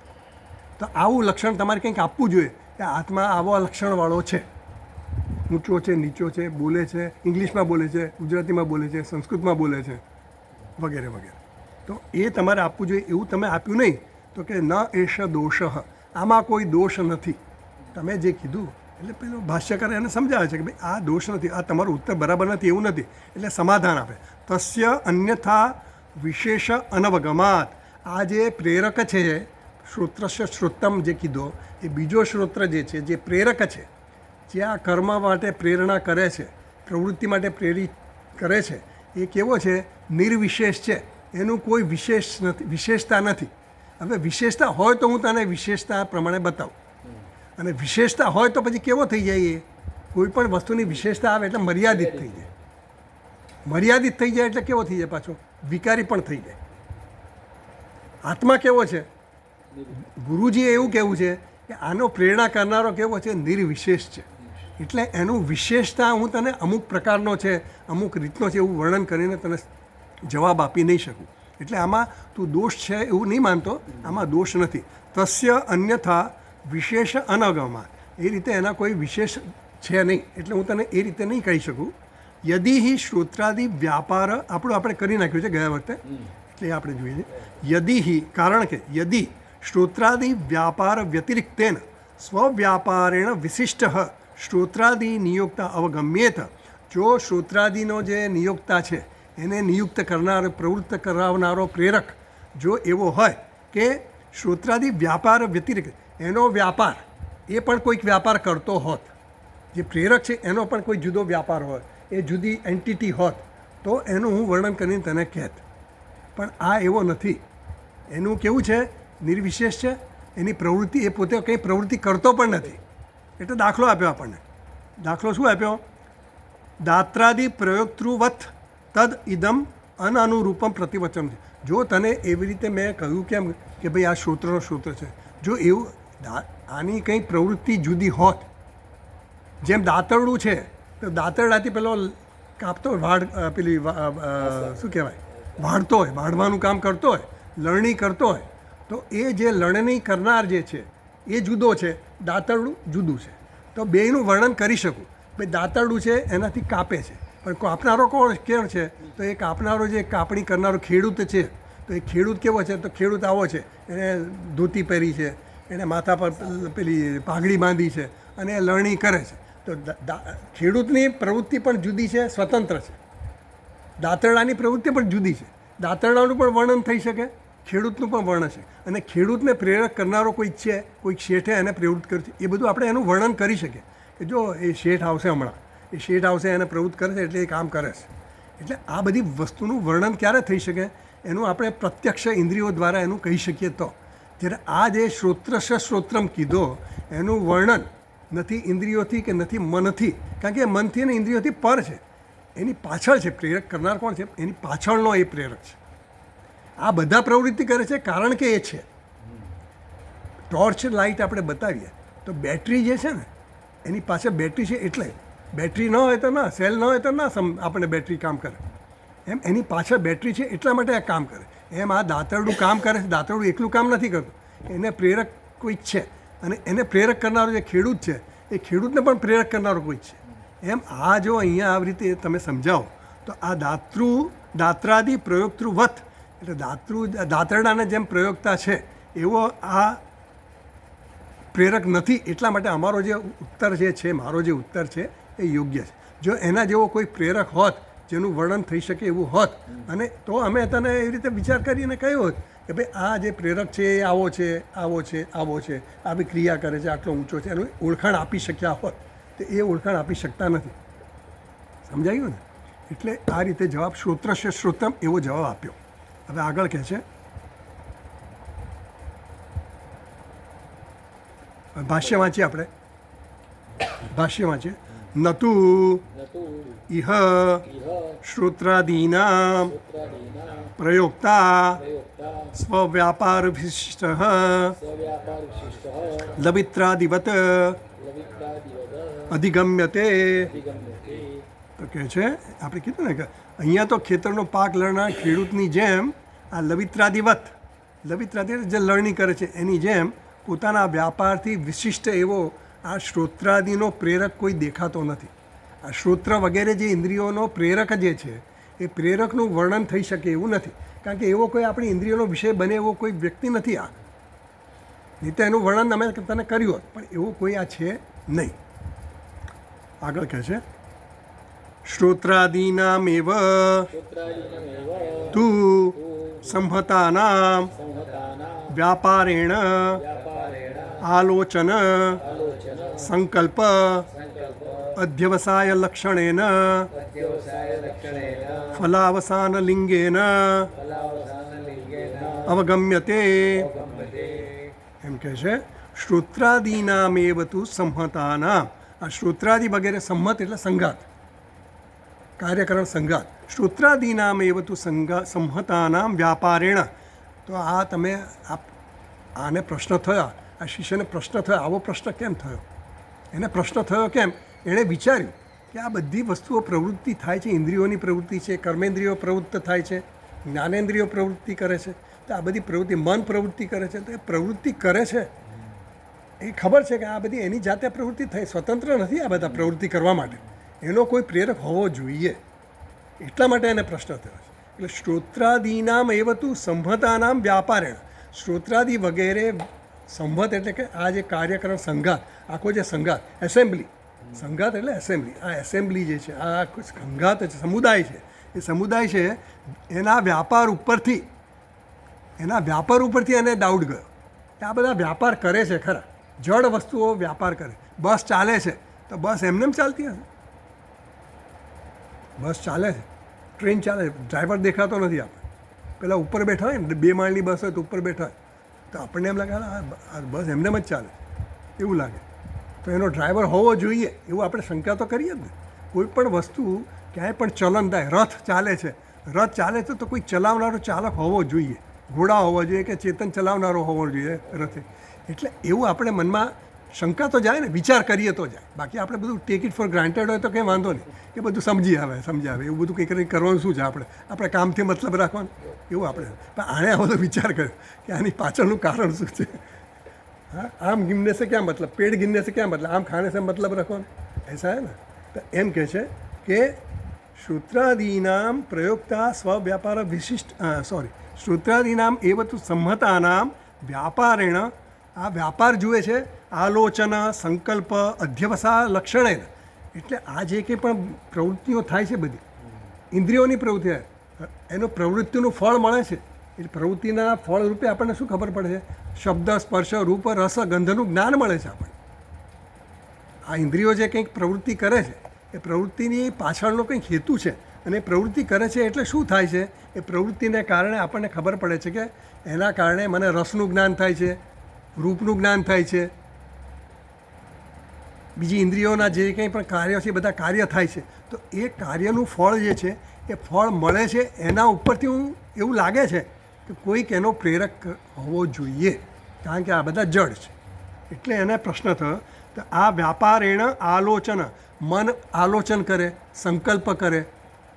તો આવું લક્ષણ તમારે કંઈક આપવું જોઈએ કે આત્મા આવો લક્ષણવાળો છે, ઊંચો છે, નીચો છે, બોલે છે, ઇંગ્લિશમાં બોલે છે, ગુજરાતીમાં બોલે છે, સંસ્કૃતમાં બોલે છે, વગેરે વગેરે. તો એ તમારે આપવું જોઈએ. એવું તમે આપ્યું નહીં તો કે ન એષ દોષ, આમાં કોઈ દોષ નથી. તમે જે કીધું એટલે પેલો ભાષ્યકાર એને સમજાવે છે કે ભાઈ આ દોષ નથી, આ તમારું ઉત્તર બરાબર નથી એવું નથી, એટલે સમાધાન આપે. તસ્ય અન્યથા વિશેષ અનવગમાત. આ જે પ્રેરક છે, શ્રોત્રસ્ય શ્રોતમ જે કીધો, એ બીજો શ્રોત્ર જે છે, જે પ્રેરક છે, જે આ કર્મ માટે પ્રેરણા કરે છે, પ્રવૃત્તિ માટે પ્રેરિત કરે છે, એ કેવો છે? નિર્વિશેષ છે. એનું કોઈ વિશેષતા નથી. હવે વિશેષતા હોય તો હું તને વિશેષતા પ્રમાણે બતાવું, અને વિશેષતા હોય તો પછી કેવો થઈ જાય? એ કોઈ પણ વસ્તુની વિશેષતા આવે એટલે મર્યાદિત થઈ જાય. મર્યાદિત થઈ જાય એટલે કેવો થઈ જાય? પાછો વિકારી પણ થઈ જાય. આત્મા કેવો છે? ગુરુજીએ એવું કહેવું છે કે આનો પ્રેરણા કરનારો કેવો છે? નિર્વિશેષ છે. એટલે એનું વિશેષતા હું તને અમુક પ્રકારનો છે, અમુક રીતનો છે એવું વર્ણન કરીને તને જવાબ આપી નહીં શકું. એટલે આમાં તું દોષ છે એવું નહીં માનતો, આમાં દોષ નથી. તસ્ય અન્યથા વિશેષ અનગમા. એ રીતે એના કોઈ વિશેષ છે નહીં, એટલે હું તને એ રીતે નહીં કહી શકું. યદિ હિ શ્રોત્રાદિ વ્યાપાર આપણું આપણે કરી નાખ્યું છે ગયા વખતે, એટલે આપણે જોઈએ. યદિ હિ, કારણ કે યદિ શ્રોત્રાદિ વ્યાપાર વ્યતિરિક્તેન સ્વવ્યાપારેણ વિશિષ્ટ શ્રોત્રાદિ નિયોક્તા અવગમ્યેત. જો શ્રોત્રાદિનો જે નિયોક્તા છે, એને નિયુક્ત કરનાર, પ્રવૃત્ત કરાવનારો પ્રેરક જો એવો હોય કે શ્રોત્રાદિ વ્યાપાર વ્યતિરિક્ત, એનો વ્યાપાર એ પણ કોઈક વ્યાપાર કરતો હોત, જે પ્રેરક છે એનો પણ કોઈ જુદો વ્યાપાર હોય, એ જુદી એન્ટિટી હોત, તો એનું હું વર્ણન કરીને તને કહેત. પણ આ એવો નથી. એનું કેવું છે? નિર્વિશેષ છે. એની પ્રવૃત્તિ, એ પોતે કંઈ પ્રવૃત્તિ કરતો પણ નથી. એટલે દાખલો આપ્યો આપણને. દાખલો શું આપ્યો? દાત્રાદિ પ્રયોગતૃવત તદ ઇદમ અનનુરૂપમ પ્રતિવચન છે. જો તને એવી રીતે મેં કહ્યું કેમ કે ભાઈ આ શ્રોત્રનો શ્રોત્ર છે, જો એવું આની કંઈ પ્રવૃત્તિ જુદી હોત, જેમ દાંતરડું છે તો દાંતરડાથી પેલો કાપતો હોય, પેલી શું કહેવાય, વાળતો હોય, વાળવાનું કામ કરતો હોય, લણણી કરતો હોય, તો એ જે લણણી કરનાર જે છે એ જુદો છે, દાંતરડું જુદું છે. તો બેયનું વર્ણન કરી શકું. ભાઈ દાંતરડું છે એનાથી કાપે છે, પણ કાપનારો કોણ કેમ છે? તો એ કાપનારો જે કાપણી કરનારો ખેડૂત છે, તો એ ખેડૂત કેવો છે? તો ખેડૂત આવો છે, એને ધોતી પહેરી છે, એને માથા પર પેલી પાઘડી બાંધી છે અને એ લણણી કરે છે. તો ખેડૂતની પ્રવૃત્તિ પણ જુદી છે, સ્વતંત્ર છે. દાંતરડાની પ્રવૃત્તિ પણ જુદી છે. દાંતરડાનું પણ વર્ણન થઈ શકે, ખેડૂતનું પણ વર્ણન છે. અને ખેડૂતને પ્રેરક કરનારો કોઈ છે, કોઈ શેઠે એને પ્રવૃત્ત કર્યું છે, એ બધું આપણે એનું વર્ણન કરી શકીએ. કે જો એ શેઠ આવશે હમણાં, એ શેઠ આવશે એને પ્રવૃત્ત કરે છે એટલે એ કામ કરે છે. એટલે આ બધી વસ્તુનું વર્ણન ક્યારે થઈ શકે? એનું આપણે પ્રત્યક્ષ ઇન્દ્રિયો દ્વારા એનું કહી શકીએ તો. જ્યારે આ જે શ્રોત્રશ શ્રોત્રમ કીધો એનું વર્ણન નથી ઇન્દ્રિયોથી કે નથી મનથી, કારણ કે એ મનથી અને ઇન્દ્રિયોથી પર છે, એની પાછળ છે. પ્રેરક કરનાર કોણ છે? એની પાછળનો એ પ્રેરક છે. આ બધા પ્રવૃત્તિ કરે છે કારણ કે એ છે. ટોર્ચ લાઇટ આપણે બતાવીએ તો બેટરી જે છે ને એની પાછળ બેટરી છે, એટલે બેટરી ન હોય તો ના, સેલ ન હોય તો ના આપણે બેટરી કામ કરે. એમ એની પાછળ બેટરી છે એટલા માટે આ કામ કરે. એમ આ દાંતરડું કામ કરે છે, દાંતરડું એકલું કામ નથી કરતું, એને પ્રેરક કોઈક છે, અને એને પ્રેરક કરનારો જે ખેડૂત છે એ ખેડૂતને પણ પ્રેરક કરનારો કોઈક છે. એમ આ જો અહીંયા આવી રીતે તમે સમજાવો તો આ દાત્રાદિ પ્રયોક્તૃવત, એટલે દાંતરડાને જેમ પ્રયોગતા છે એવો આ પ્રેરક નથી. એટલા માટે અમારો જે ઉત્તર જે છે, મારો જે ઉત્તર છે એ યોગ્ય છે. જો એના જેવો કોઈ પ્રેરક હોત જેનું વર્ણન થઈ શકે એવું હોત, અને તો અમે તને એવી રીતે વિચાર કરીને કહ્યું હોત કે ભાઈ આ જે પ્રેરક છે એ આવો છે, આવો છે, આવો છે, આવી ક્રિયા કરે છે, આટલો ઊંચો છે, એનું ઓળખાણ આપી શક્યા હોત. તો એ ઓળખાણ આપી શકતા નથી. સમજાયું ને? એટલે આ રીતે જવાબ શ્રોત્રશ્ય શ્રોતમ એવો જવાબ આપ્યો. હવે આગળ કહે છે ભાષ્ય વાંચીએ આપણે. ભાષ્ય વાંચીએ. નતુ ઇહ શ્રોત્રાદીનાં પ્રયોક્તા સ્વવ્યાપાર વિશિષ્ટ લવિત્રાદિવત અધિગમ્યતે. તો કહે છે આપણે કીધું ને કે અહીંયા તો ખેતરનો પાક લણનાર ખેડૂતની જેમ આ લવિત્રાદિવત જે લણણી કરે છે એની જેમ પોતાના વ્યાપારથી વિશિષ્ટ એવો આ શ્રોત્રાદિનો પ્રેરક કોઈ દેખાતો નથી. આ શ્રોત્ર વગેરે જે ઇન્દ્રિયોનો પ્રેરક જે છે એ પ્રેરકનું વર્ણન થઈ શકે એવું નથી, કારણ કે એવો કોઈ આપણી ઇન્દ્રિયોનો વિષય બને એવો કોઈ વ્યક્તિ નથી આ. નહીં તો એનું વર્ણન અમે તને કર્યું હોત, પણ એવું કોઈ આ છે નહીં. આગળ કહે છે શ્રોત્રાદીનામેવ તું સંહતાનામ વ્યાપારેણ આલોચન સંકલ્પ અધ્યવસાય લક્ષણેન ફલાવસાન લિંગેન અવગમ્યતે. એમ કહે છે શ્રોત્રાદીનામેવ તું સંહતાનામ. આ શ્રોત્રાદિ વગેરે સંમત એટલે સંઘાત, કાર્યકરણ સંઘાત. શ્રોત્રાદીનામેવ તું સંહતાનામ વ્યાપારેણ. તો આ તમે આને પ્રશ્ન થયા, આ શિષ્યને પ્રશ્ન થયો, આવો પ્રશ્ન કેમ થયો? એને પ્રશ્ન થયો કેમ? એણે વિચાર્યું કે આ બધી વસ્તુઓ પ્રવૃત્તિ થાય છે, ઇન્દ્રિયોની પ્રવૃત્તિ છે, કર્મેન્દ્રિયો પ્રવૃત્ત થાય છે, જ્ઞાનેન્દ્રિયો પ્રવૃત્તિ કરે છે, તો આ બધી પ્રવૃત્તિ, મન પ્રવૃત્તિ કરે છે, તો એ પ્રવૃત્તિ કરે છે એ ખબર છે કે આ બધી એની જાતે પ્રવૃત્તિ થઈ, સ્વતંત્ર નથી આ બધા પ્રવૃત્તિ કરવા માટે, એનો કોઈ પ્રેરક હોવો જોઈએ. એટલા માટે એને પ્રશ્ન થયો છે. એટલે શ્રોત્રાદીનામ એવતું સંહતાનામ વ્યાપારેણ. શ્રોત્રાદિ વગેરે સંહત એટલે કે આ જે કાર્યકરણ સંઘાત, આખો જે સંઘાત, એસેમ્બલી, સંઘાત એટલે એસેમ્બલી, આ એસેમ્બલી જે છે, આ સંઘાત છે, સમુદાય છે, એ સમુદાય છે એના વ્યાપાર ઉપરથી એને ડાઉટ ગયો કે આ બધા વ્યાપાર કરે છે ખરા, જડ વસ્તુઓ વ્યાપાર કરે. બસ ચાલે છે તો બસ એમને એમ ચાલતી હશે? બસ ચાલે છે, ટ્રેન ચાલે છે, ડ્રાઈવર દેખાતો નથી. આપણે પેલા ઉપર બેઠા હોય ને, 2 માળની બસ હોય તો ઉપર બેઠા હોય તો આપણને એમ લાગે આ બસ એમને જ ચાલે એવું લાગે. તો એનો ડ્રાઈવર હોવો જોઈએ એવું આપણે શંકા તો કરીએ જ ને. કોઈ પણ વસ્તુ ક્યાંય પણ ચલન થાય, રથ ચાલે છે, રથ ચાલે છે તો કોઈ ચલાવનારો ચાલક હોવો જોઈએ, ઘોડા હોવો જોઈએ કે ચેતન ચલાવનારો હોવો જોઈએ રથે. એટલે એવું આપણે મનમાં શંકા તો જાય ને, વિચાર કરીએ તો જાય. બાકી આપણે બધું ટેક ઇટ ફોર ગ્રાન્ટેડ હોય તો કંઈ વાંધો નહીં, કે બધું સમજાવે એવું બધું કંઈ કરવાનું શું છે? આપણે કામથી મતલબ રાખવાનું એવું આપણે. પણ આણે આ બધો વિચાર કર્યો કે આની પાછળનું કારણ શું છે. हाँ, आम गिनने से क्या मतलब, पेड़ गिनने से क्या मतलब, आम खाने से मतलब रखो, ऐसा है ना. तो एम કહે છે કે શ્રોત્રાદીનામ પ્રયોક્તા સ્વવ્યાપાર વિશિષ્ટ શ્રોત્રાદીનામ એવતું સંહતાનામ વ્યાપારેણ. આ વ્યાપાર જુએ છે, આલોચન સંકલ્પ અધ્યવસા લક્ષણેન. એટલે આ જે કંઈ પણ પ્રવૃત્તિઓ થાય છે બધી ઇન્દ્રિયોની પ્રવૃત્તિ થાય, એનું પ્રવૃત્તિનું ફળ મળે છે. એ પ્રવૃત્તિના ફળ રૂપે આપણને શું ખબર પડે છે? શબ્દ, સ્પર્શ, રૂપ, રસ, ગંધનું જ્ઞાન મળે છે આપણને. આ ઇન્દ્રિયો જે કંઈક પ્રવૃત્તિ કરે છે એ પ્રવૃત્તિની પાછળનો કંઈક હેતુ છે, અને એ પ્રવૃત્તિ કરે છે એટલે શું થાય છે, એ પ્રવૃત્તિને કારણે આપણને ખબર પડે છે કે એના કારણે મને રસનું જ્ઞાન થાય છે, રૂપનું જ્ઞાન થાય છે, બીજી ઇન્દ્રિયોના જે કંઈ પણ કાર્યો છે એ બધા કાર્ય થાય છે. તો એ કાર્યનું ફળ જે છે એ ફળ મળે છે એના ઉપરથી એવું લાગે છે કે કોઈક એનો પ્રેરક હોવો જોઈએ, કારણ કે આ બધા જડ છે. એટલે એને પ્રશ્ન થયો તો આ વ્યાપારેણ આલોચન, મન આલોચન કરે, સંકલ્પ કરે.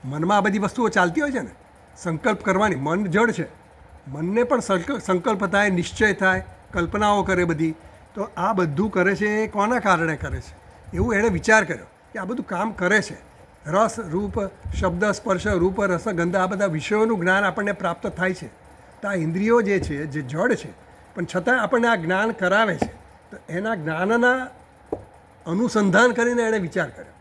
મનમાં આ બધી વસ્તુઓ ચાલતી હોય છે ને, સંકલ્પ કરવાની. મન જડ છે, મનને પણ સંકલ્પ થાય, નિશ્ચય થાય, કલ્પનાઓ કરે બધી. તો આ બધું કરે છે એ કોના કારણે કરે છે, એવું એણે વિચાર કર્યો કે આ બધું કામ કરે છે. રસ, રૂપ, શબ્દ, સ્પર્શ, રૂપ, રસ, ગંધ, આ બધા વિષયોનું જ્ઞાન આપણને પ્રાપ્ત થાય છે. તો આ ઇન્દ્રિયો જે છે, જે જડ છે, પણ છતાં આપણને આ જ્ઞાન કરાવે છે. તો એના જ્ઞાનના અનુસંધાન કરીને એણે વિચાર કર્યો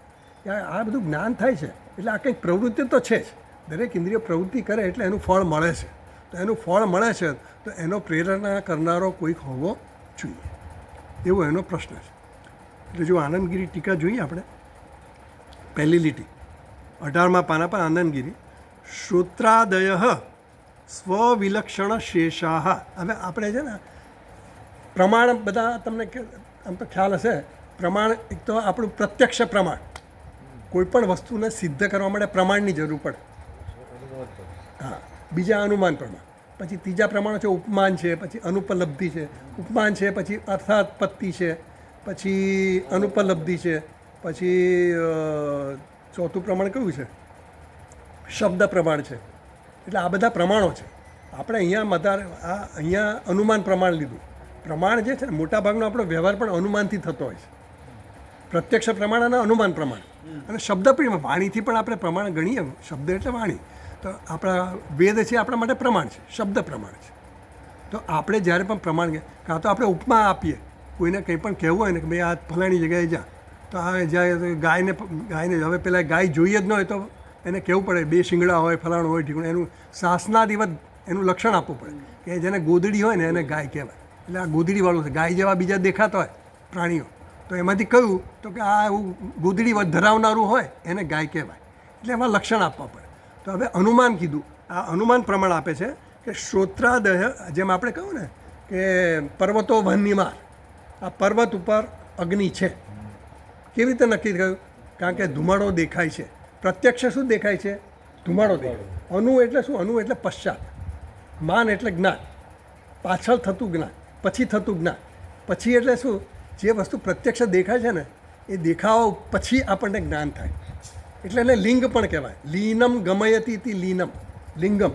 કે આ બધું જ્ઞાન થાય છે એટલે આ કંઈક પ્રવૃત્તિ તો છે જ. દરેક ઇન્દ્રિય પ્રવૃત્તિ કરે એટલે એનું ફળ મળે છે. તો એનું ફળ મળે છે તો એનો પ્રેરણા કરનારો કોઈક હોવો જોઈએ, એવો એનો પ્રશ્ન છે. એટલે જો આનંદગીરી ટીકા જોઈએ આપણે, પહેલી લીટી 18મા પાના પર આનંદગીરી, શ્રોત્રાદય સ્વવિલક્ષણ શેષાહ. હવે આપણે છે ને પ્રમાણ બધા તમને આમ તો ખ્યાલ હશે. પ્રમાણ એક તો આપણું પ્રત્યક્ષ પ્રમાણ, કોઈ પણ વસ્તુને સિદ્ધ કરવા માટે પ્રમાણની જરૂર પડે. હા, બીજા અનુમાન પ્રમાણ, પછી ત્રીજા પ્રમાણો છે ઉપમાન છે, પછી અનુપલબ્ધિ છે. ઉપમાન છે, પછી અર્થાત્પત્તિ છે, પછી અનુપલબ્ધિ છે, પછી ચોથું પ્રમાણ કયું છે, શબ્દ પ્રમાણ છે. એટલે આ બધા પ્રમાણો છે. આપણે અહીંયા અનુમાન પ્રમાણ લીધું. પ્રમાણ જે છે ને મોટાભાગનો આપણો વ્યવહાર પણ અનુમાનથી થતો હોય છે. પ્રત્યક્ષ પ્રમાણ અને અનુમાન પ્રમાણ અને શબ્દ પ્રમાણ. વાણીથી પણ આપણે પ્રમાણ ગણીએ. શબ્દ એટલે વાણી. તો આપણા વેદ છે આપણા માટે પ્રમાણ છે, શબ્દ પ્રમાણ છે. તો આપણે જ્યારે પણ પ્રમાણ કાં તો આપણે ઉપમા આપીએ, કોઈને કંઈ પણ કહેવું હોય ને કે ભાઈ આ ફલાણી જગ્યાએ જા, તો આ જાય ગાયને હવે પેલા ગાય જોઈએ જ ન હોય તો એને કહેવું પડે 2 શિંગડા હોય, ફલાણું હોય, ઠીકણું. એનું સાસના દિવસ એનું લક્ષણ આપવું પડે કે જેને ગોદડી હોય ને એને ગાય કહેવાય. એટલે આ ગોદડીવાળું છે. ગાય જેવા બીજા દેખાતા હોય પ્રાણીઓ, તો એમાંથી કયું તો કે આ એવું ગોદડી ધરાવનારું હોય એને ગાય કહેવાય. એટલે એમાં લક્ષણ આપવા પડે. તો હવે અનુમાન કીધું. આ અનુમાન પ્રમાણ આપે છે કે શ્રોત્રાદય, જેમ આપણે કહ્યું ને કે પર્વતો વહનીમાર, આ પર્વત ઉપર અગ્નિ છે. કેવી રીતે નક્કી થયું? કારણ કે ધુમાડો દેખાય છે. પ્રત્યક્ષ શું દેખાય છે? ધુમાડો દેખાય. અનુ એટલે શું? અનુ એટલે પશ્ચાત. માન એટલે જ્ઞાન, પાછળ થતું જ્ઞાન, પછી થતું જ્ઞાન. પછી એટલે શું? જે વસ્તુ પ્રત્યક્ષ દેખાય છે ને એ દેખાવા પછી આપણને જ્ઞાન થાય. એટલે એને લિંગ પણ કહેવાય. લીનમ ગમયતી તી લીનમ, લિંગમ.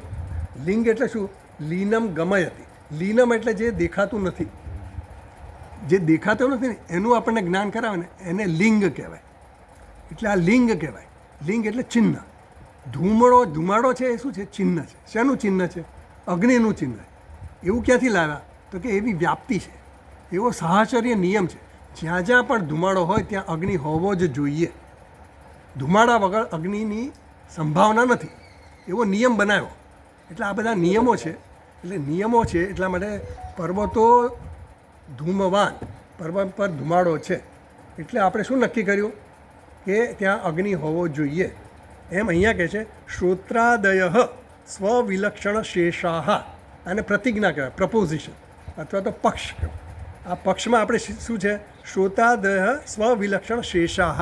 લિંગ એટલે શું? લીનમ ગમયતી. લીનમ એટલે જે દેખાતું નથી, જે દેખાતું નથી ને એનું આપણને જ્ઞાન કરાવે ને એને લિંગ કહેવાય. એટલે આ લિંગ કહેવાય. લિંગ એટલે ચિહ્ન. ધુમાડો છે એ શું છે? ચિહ્ન છે. શેનું ચિહ્ન છે? અગ્નિનું ચિહ્ન. એવું ક્યાંથી લાવ્યા? તો કે એવી વ્યાપ્તિ છે, એવો સાહચર્ય નિયમ છે. જ્યાં જ્યાં પણ ધુમાડો હોય ત્યાં અગ્નિ હોવો જ જોઈએ. ધુમાડા વગર અગ્નિની સંભાવના નથી, એવો નિયમ બનાવ્યો. એટલે આ બધા નિયમો છે. એટલે નિયમો છે એટલા માટે પર્વતો ધૂમવાન, પર્વત પર ધુમાડો છે. એટલે આપણે શું નક્કી કર્યું કે ત્યાં અગ્નિ હોવો જોઈએ. એમ અહીંયા કહે છે શ્રોત્રાદય સ્વવિલક્ષણ શેષાહ. અને પ્રતિજ્ઞા કહેવાય, પ્રપોઝિશન અથવા તો પક્ષ કહેવાય. આ પક્ષમાં આપણે શું છે? શ્રોતાદય સ્વવિલક્ષણ શેષાહ.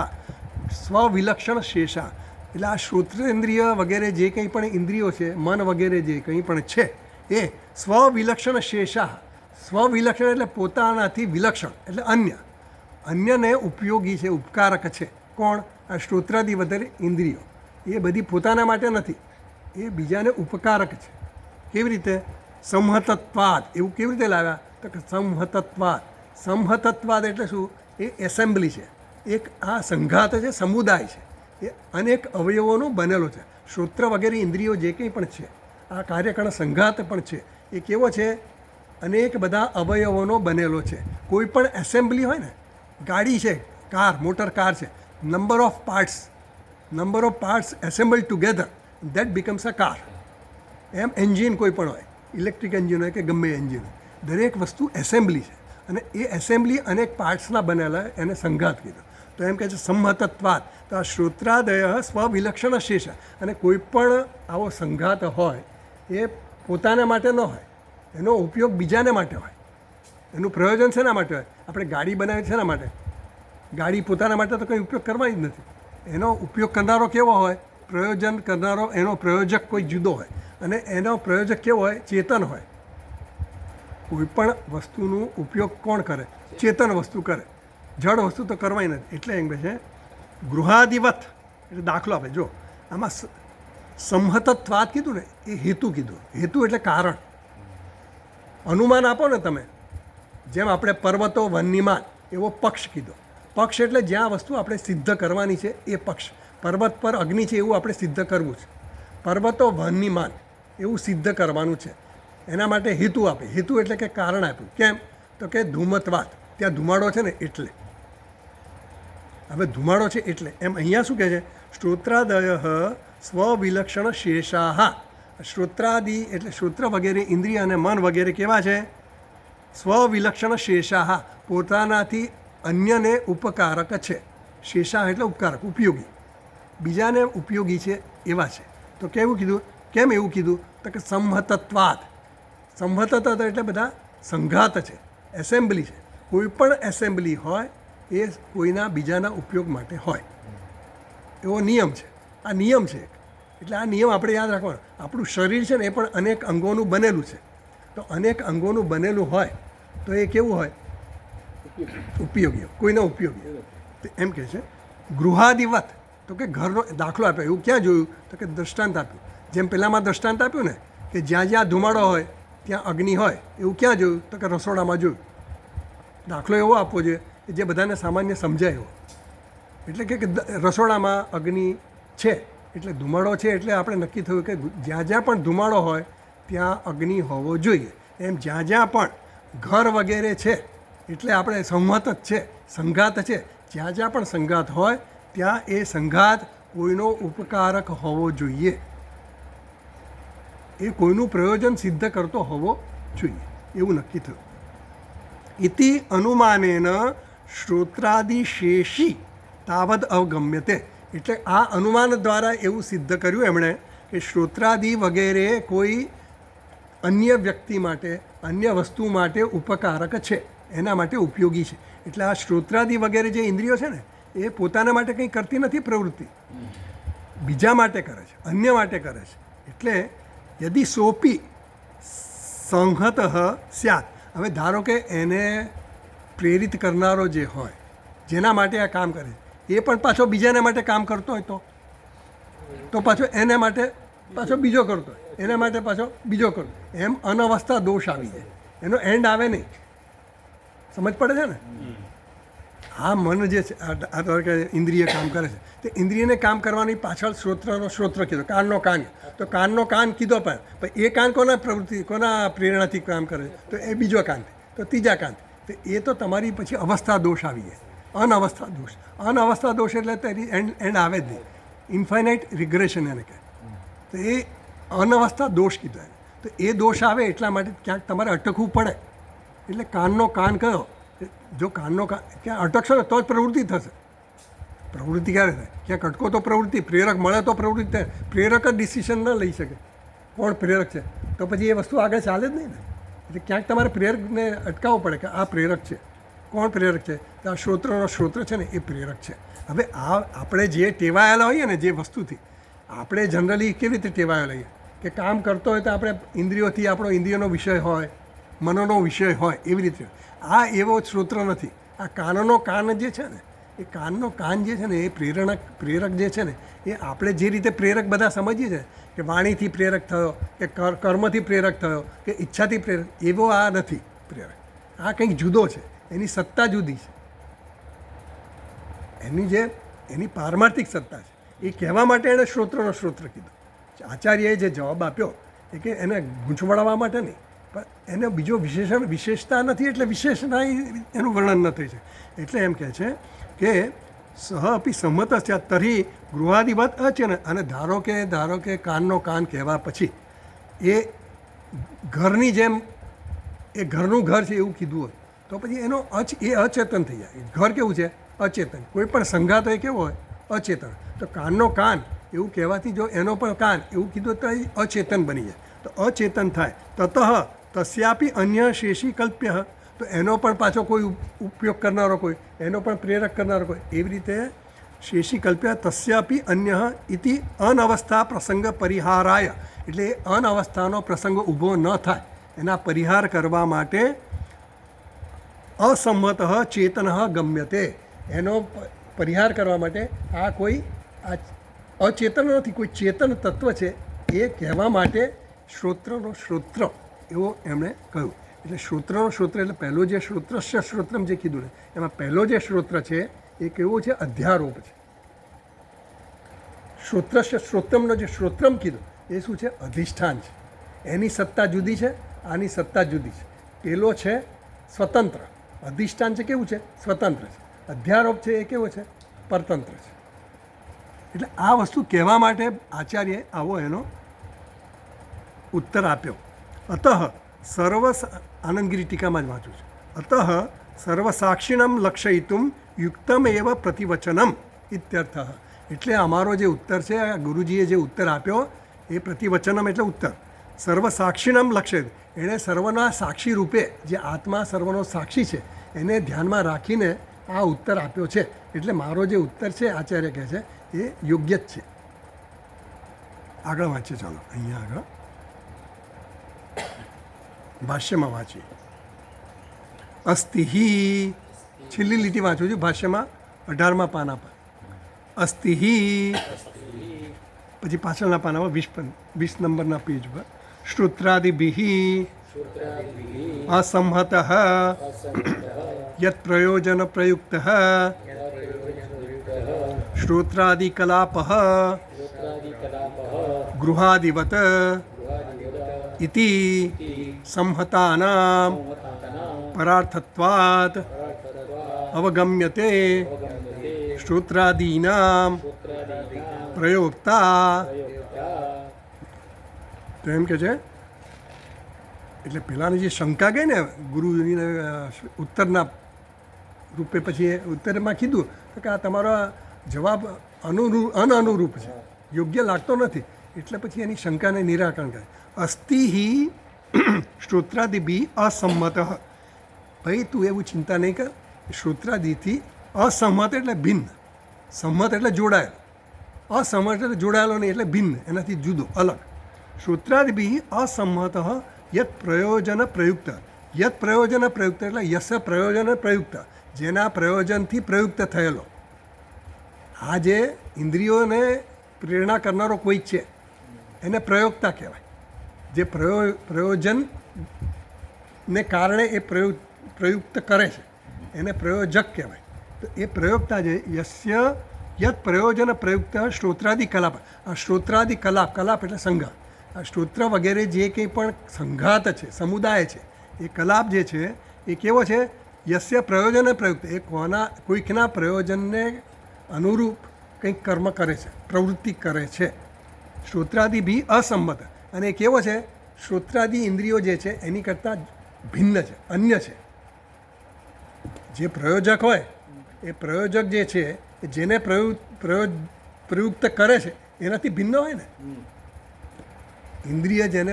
સ્વવિલક્ષણ શેષા એટલે આ શ્રોત્રેન્દ્રિય વગેરે જે કંઈ પણ ઇન્દ્રિયો છે, મન વગેરે જે કંઈ પણ છે એ સ્વવિલક્ષણ શેષા. સ્વવિલક્ષણ એટલે પોતાનાથી વિલક્ષણ, એટલે અન્ય. અન્યને ઉપયોગી છે, ઉપકારક છે. કોણ? આ શ્રોત્રાદિ વગેરે ઇન્દ્રિયો. એ બધી પોતાના માટે નથી, એ બીજાને ઉપકારક છે. કેવી રીતે? સંહતત્વાદ. એવું કેવી રીતે લાવ્યા? તો કે સંહતત્વાદ. સંહતત્વાદ એટલે શું? એ એસેમ્બલી છે, એક આ સંઘાત છે, સમુદાય છે. એ અનેક અવયવોનો બનેલો છે. શ્રોત્ર વગેરે ઇન્દ્રિયો જે કંઈ પણ છે, આ કાર્યકરણ સંઘાત પણ છે. એ કેવો છે? અનેક બધા અવયવોનો બનેલો છે. કોઈ પણ એસેમ્બલી હોય ને, ગાડી છે, કાર, મોટર કાર છે, number of parts assemble together that becomes a car. એમ એન્જિન કોઈ પણ હોય, ઇલેક્ટ્રિક એન્જિન હોય કે ગમે એન્જિન હોય, દરેક વસ્તુ એસેમ્બલી છે. અને એ એસેમ્બલી અનેક પાર્ટ્સના બનેલા એને સંઘાત કીધો. તો એમ કહે છે સંહતત્વાત. તો આ શ્રોત્રાદય સ્વવિલક્ષણ શેષ, અને કોઈ પણ આવો સંઘાત હોય એ પોતાના માટે ન હોય, એનો ઉપયોગ બીજાને માટે હોય, એનું પ્રયોજન શેના માટે હોય? આપણે ગાડી બનાવી શેના માટે? ગાડી પોતાના માટે તો કંઈ ઉપયોગ કરવાની જ નથી. એનો ઉપયોગ કરનારો કેવો હોય? પ્રયોજન કરનારો, એનો પ્રયોજક કોઈ જુદો હોય, અને એનો પ્રયોજક કેવો હોય? ચેતન હોય. કોઈ પણ વસ્તુનો ઉપયોગ કોણ કરે? ચેતન વસ્તુ કરે, જડ વસ્તુ તો કરવાય નથી. એટલે એમ કહે છે ગૃહાદિવત, એટલે દાખલો આપે. જો આમાં સંહતત્વાત કીધું ને, એ હેતુ કીધું. હેતુ એટલે કારણ. અનુમાન આપો ને તમે, જેમ આપણે પર્વતો વન્યમાન, એવો પક્ષ કીધો. પક્ષ એટલે જ્યાં વસ્તુ આપણે સિદ્ધ કરવાની છે એ પક્ષ. પર્વત પર અગ્નિ છે એવું આપણે સિદ્ધ કરવું છે. પર્વતો વન્યમાન એવું સિદ્ધ કરવાનું છે. એના માટે હેતુ આપે. હેતુ એટલે કે કારણ આપ્યું. કેમ? તો કે ધૂમત્વાત, ત્યાં ધુમાડો છે ને એટલે. હવે ધુમાડો છે એટલે એમ અહીંયા શું કહે છે? શ્રોત્રાદય સ્વવિલક્ષણ શેષાહ. શ્રોત્રાદિ એટલે શ્રોત્ર વગેરે ઇન્દ્રિય અને મન વગેરે કેવા છે? સ્વવિલક્ષણ શેષાહ, પોતાનાથી અન્યને ઉપકારક છે. શેષાહ એટલે ઉપકારક, ઉપયોગી, બીજાને ઉપયોગી છે એવા છે. તો કેવું કીધું? કેમ એવું કીધું? તો કે સંહતત્વાત. સંહતત્વ એટલે બધા સંઘાત છે, એસેમ્બલી છે. કોઈ પણ એસેમ્બલી હોય એ કોઈના બીજાના ઉપયોગ માટે હોય, એવો નિયમ છે. આ નિયમ છે. એટલે આ નિયમ આપણે યાદ રાખવાનો. આપણું શરીર છે ને એ પણ અનેક અંગોનું બનેલું છે. તો અનેક અંગોનું બનેલું હોય તો એ કેવું હોય? ઉપયોગી, કોઈના ઉપયોગી. એમ કહે છે ગૃહાદિવત. તો કે ઘરનો દાખલો આપ્યો. એવું ક્યાં જોયું? તો કે દ્રષ્ટાંત આપ્યું. જેમ પહેલાંમાં દ્રષ્ટાંત આપ્યું ને કે જ્યાં જ્યાં ધુમાડો હોય ત્યાં અગ્નિ હોય, એવું ક્યાં જોયું? તો કે રસોડામાં જોયું. દાખલો એવો આપવો જોઈએ કે જે બધાને સામાન્ય સમજાય એવો. એટલે કે રસોડામાં અગ્નિ છે એટલે ધુમાડો છે, એટલે આપણે નક્કી થયું કે જ્યાં જ્યાં પણ ધુમાડો હોય ત્યાં અગ્નિ હોવો જોઈએ. એમ જ્યાં જ્યાં પણ ઘર વગેરે છે એટલે આપણે સંહત જ છે, સંઘાત છે. જ્યાં જ્યાં પણ સંઘાત હોય ત્યાં એ સંઘાત કોઈનો ઉપકારક હોવો જોઈએ, એ કોઈનું પ્રયોજન સિદ્ધ કરતો હોવો જોઈએ, એવું નક્કી થયું. ઇતિ અનુમાનેન શ્રોત્રાદિશેષી તાવદ અવગમ્યતે. એટલે આ અનુમાન દ્વારા એવું સિદ્ધ કર્યું એમણે કે શ્રોત્રાદિ વગેરે કોઈ અન્ય વ્યક્તિ માટે, અન્ય વસ્તુ માટે ઉપકારક છે, એના માટે ઉપયોગી છે. એટલે આ શ્રોત્રાદિ વગેરે જે ઇન્દ્રિયો છે ને એ પોતાના માટે કંઈ કરતી નથી પ્રવૃત્તિ, બીજા માટે કરે છે, અન્ય માટે કરે છે. એટલે યદિ સોપી સંહત સ્યાત. હવે ધારો કે એને પ્રેરિત કરનારો જે હોય, જેના માટે આ કામ કરે, એ પણ પાછો બીજાના માટે કામ કરતો હોય તો પાછો એના માટે પાછો બીજો કરતો હોય, એના માટે પાછો બીજો કરતો. એમ અનવસ્થા દોષ આવી જાય, એનો એન્ડ આવે નહીં. સમજ પડે છે ને? આ મન જે છે, આ ધારો કે ઇન્દ્રિય કામ કરે છે, તે ઇન્દ્રિયને કામ કરવાની પાછળ શ્રોત્રનો શ્રોત્ર કીધો, કાનનો કાન. તો કાનનો કાન કીધો પણ એ કાન કોના પ્રવૃત્તિ, કોના પ્રેરણાથી કામ કરે છે? તો એ બીજો કાન, તો ત્રીજા કાન. તો એ તો તમારી પછી અવસ્થા દોષ આવી જાય, અનવસ્થા દોષ. અનવસ્થા દોષ એટલે તેની એન્ડ આવે જ નહીં, ઇન્ફાઇનાઇટ રિગ્રેશન એને કહે. તો એ અનવસ્થા દોષ કીધો એને. તો એ દોષ આવે એટલા માટે ક્યાંક તમારે અટકવું પડે. એટલે કાનનો કાન કયો? જો કાનનો કાન ક્યાં અટકશો ને તો જ પ્રવૃત્તિ થશે. પ્રવૃત્તિ ક્યારે થાય? ક્યાંક અટકો તો પ્રવૃત્તિ, પ્રેરક મળે તો પ્રવૃત્તિ થાય. પ્રેરક જ ડિસિઝન ન લઈ શકે. કોણ પ્રેરક છે? તો પછી એ વસ્તુ આગળ ચાલે જ નહીં ને. એટલે ક્યાંક તમારે પ્રેરકને અટકાવવું પડે કે આ પ્રેરક છે. કોણ પ્રેરક છે? તો આ શ્રોત્રનો શ્રોત્ર છે ને એ પ્રેરક છે. હવે આ આપણે જે ટેવાયેલા હોઈએ ને જે વસ્તુથી, આપણે જનરલી કેવી રીતે ટેવાયેલા હોઈએ કે કામ કરતો હોય તો આપણે ઇન્દ્રિયોથી, આપણો ઇન્દ્રિયોનો વિષય હોય, મનોનો વિષય હોય, એવી રીતે. આ એવો શ્રોત્ર નથી. આ કાનનો કાન જે છે ને, એ કાનનો કાન જે છે ને એ પ્રેરક જે છે ને, એ આપણે જે રીતે પ્રેરક બધા સમજીએ છીએ કે વાણીથી પ્રેરક થયો, કે કર્મથી પ્રેરક થયો, કે ઈચ્છાથી પ્રેરક, એવો આ નથી પ્રેરક. આ કંઈક જુદો છે, એની સત્તા જુદી છે. એની પારમાર્થિક સત્તા છે. એ કહેવા માટે એણે શ્રોત્રનો શ્રોત્ર કીધો. આચાર્યએ જે જવાબ આપ્યો એ કે એને ગૂંચવડાવવા માટે નહીં, પણ એને બીજો વિશેષતા નથી, એટલે વિશેષતા એનું વર્ણન ન થઈ શકે. એટલે એમ કહે છે કે સહ અપી સંમત છે તરી ગૃહાદિવત છે ને. અને ધારો કે કાનનો કાન કહેવા પછી એ ઘરની જેમ, એ ઘરનું ઘર છે એવું કીધું હોય તો પછી એનો એ અચેતન થઈ જાય. ઘર કેવું છે? અચેતન. કોઈ પણ સંઘાત હોય કેવો હોય? અચેતન. તો કાનનો કાન એવું કહેવાથી જો એનો પણ કાન એવું કીધું તો એ અચેતન બની જાય. તો અચેતન થાય. તતઃ તસ્યાપી અન્ય શેષી કલ્પ્ય. તો એનો પણ પાછો કોઈ ઉપયોગ કરનારો કોઈ, એનો પણ પ્રેરક કરનારો કોઈ, એવી રીતે શેષી કલ્પ્ય તસ્યાપી અન્ય ઇતિ અનવસ્થા પ્રસંગ પરિહારાય. એટલે એ અનવસ્થાનો પ્રસંગ ઊભો ન થાય એના પરિહાર કરવા માટે અસંમત ચેતન ગમ્યતે. એનો પરિહાર કરવા માટે આ કોઈ આ અચેતન નથી, કોઈ ચેતન તત્વ છે એ કહેવા માટે શ્રોત્રનો શ્રોત્ર એવો એમણે કહ્યું. એટલે શ્રોત્રનો શ્રોત્ર એટલે પહેલો જે શ્રોત્રસ્ય શ્રોત્રમ જે કીધું ને એમાં પહેલો જે શ્રોત્ર છે એ કેવો છે? અધ્યારોપ છે. શ્રોત્રસ્ય શ્રોત્રમનો જે શ્રોત્રમ કીધું એ શું છે? અધિષ્ઠાન છે. એની સત્તા જુદી છે, આની સત્તા જુદી છે. પેલો છે સ્વતંત્ર, અધિષ્ઠાન છે કેવું છે? સ્વતંત્ર છે. અધ્યારોપ છે એ કેવો છે? પરતંત્ર છે. એટલે આ વસ્તુ કહેવા માટે આચાર્યએ આવો એનો ઉત્તર આપ્યો. અતઃ સર્વ આનંદગીરી ટીકામાં જ વાંચું છું. અતઃ સર્વસાક્ષિણમ લક્ષયિતુમ યુક્તમ એવ પ્રતિવચનમ ઇત્યર્થ. એટલે અમારો જે ઉત્તર છે, ગુરુજીએ જે ઉત્તર આપ્યો એ પ્રતિવચનમ એટલે ઉત્તર. સર્વસાક્ષિણમ લક્ષયિત, એણે સર્વના સાક્ષી રૂપે જે આત્મા સર્વનો સાક્ષી છે એને ધ્યાનમાં રાખીને આ ઉત્તર આપ્યો છે. એટલે મારો જે ઉત્તર છે આચાર્ય કહે છે એ યોગ્ય જ છે. આગળ વાંચીએ. ચાલો અહીંયા આગળ ભાષ્યમાં વાંચીએ. અસ્તિહિ, છેલ્લી લીટી વાંચું છું ભાષ્યમાં 18મા પાના પર. અસ્તિહિ, પછી પાછળના પાનામાં 20 નંબરના પેજ પર શ્રોત્રાદિભિ અસંહત યત પ્રયોજન પ્રયુક્ત શ્રોત્રાદિકલાપ ગૃહાદિવત ઇતિ સંહતાનાં પરાર્થત્વાત અવગમ્યતે શ્રોત્રાદીનાં પ્રયોક્તા. તો એમ કે છે એટલે પહેલાંની જે શંકા ગઈ ને ગુરુજીને ઉત્તરના રૂપે, પછી એ ઉત્તરમાં કીધું કે આ તમારો જવાબ અનઅનુરૂપ છે, યોગ્ય લાગતો નથી. એટલે પછી એની શંકાને નિરાકરણ કરે. અસ્તિ હિ શ્રોત્રાદિભિ અસંમત. ભાઈ તું એવું ચિંતા નહીં કર, શ્રોત્રાદિથી અસંમત એટલે ભિન્ન, સંમત એટલે જોડાયેલો, અસંમત એટલે જોડાયેલો નહીં એટલે ભિન્ન, એનાથી જુદો, અલગ. શ્રોત્રાદિભિ અસંમત યત પ્રયોજન પ્રયુક્ત. યત પ્રયોજન પ્રયુક્ત એટલે યસ પ્રયોજન પ્રયુક્ત, જેના પ્રયોજનથી પ્રયુક્ત થયેલો. આ જે ઇન્દ્રિયોને પ્રેરણા કરનારો કોઈ છે એને પ્રયોક્તા કહેવાય. જે પ્રયોજનને કારણે એ પ્રયુક્ત કરે છે એને પ્રયોજક કહેવાય. તો એ પ્રયોક્તા જે યસ્ય યત પ્રયોજન પ્રયુક્ત શ્રોત્રાદિ કલાપ. આ શ્રોત્રાદિ કલાપ, કલાપ એટલે સંઘાત. આ શ્રોત્ર વગેરે જે કંઈ પણ સંઘાત છે, સમુદાય છે, એ કલાપ જે છે એ કેવો છે? યસ્ય પ્રયોજન પ્રયુક્ત, એ કોઈકના પ્રયોજનને અનુરૂપ કંઈક કર્મ કરે છે, પ્રવૃત્તિ કરે છે. શ્રોત્રાદિ ભી અસંમત, અને એ કેવો છે? શ્રોત્રાદિ ઇન્દ્રિયો જે છે એની કરતાં ભિન્ન છે, અન્ય છે. જે પ્રયોજક હોય એ પ્રયોજક જે છે એ જેને પ્રયુક્ત કરે છે એનાથી ભિન્ન હોય ને. ઇન્દ્રિય જેને,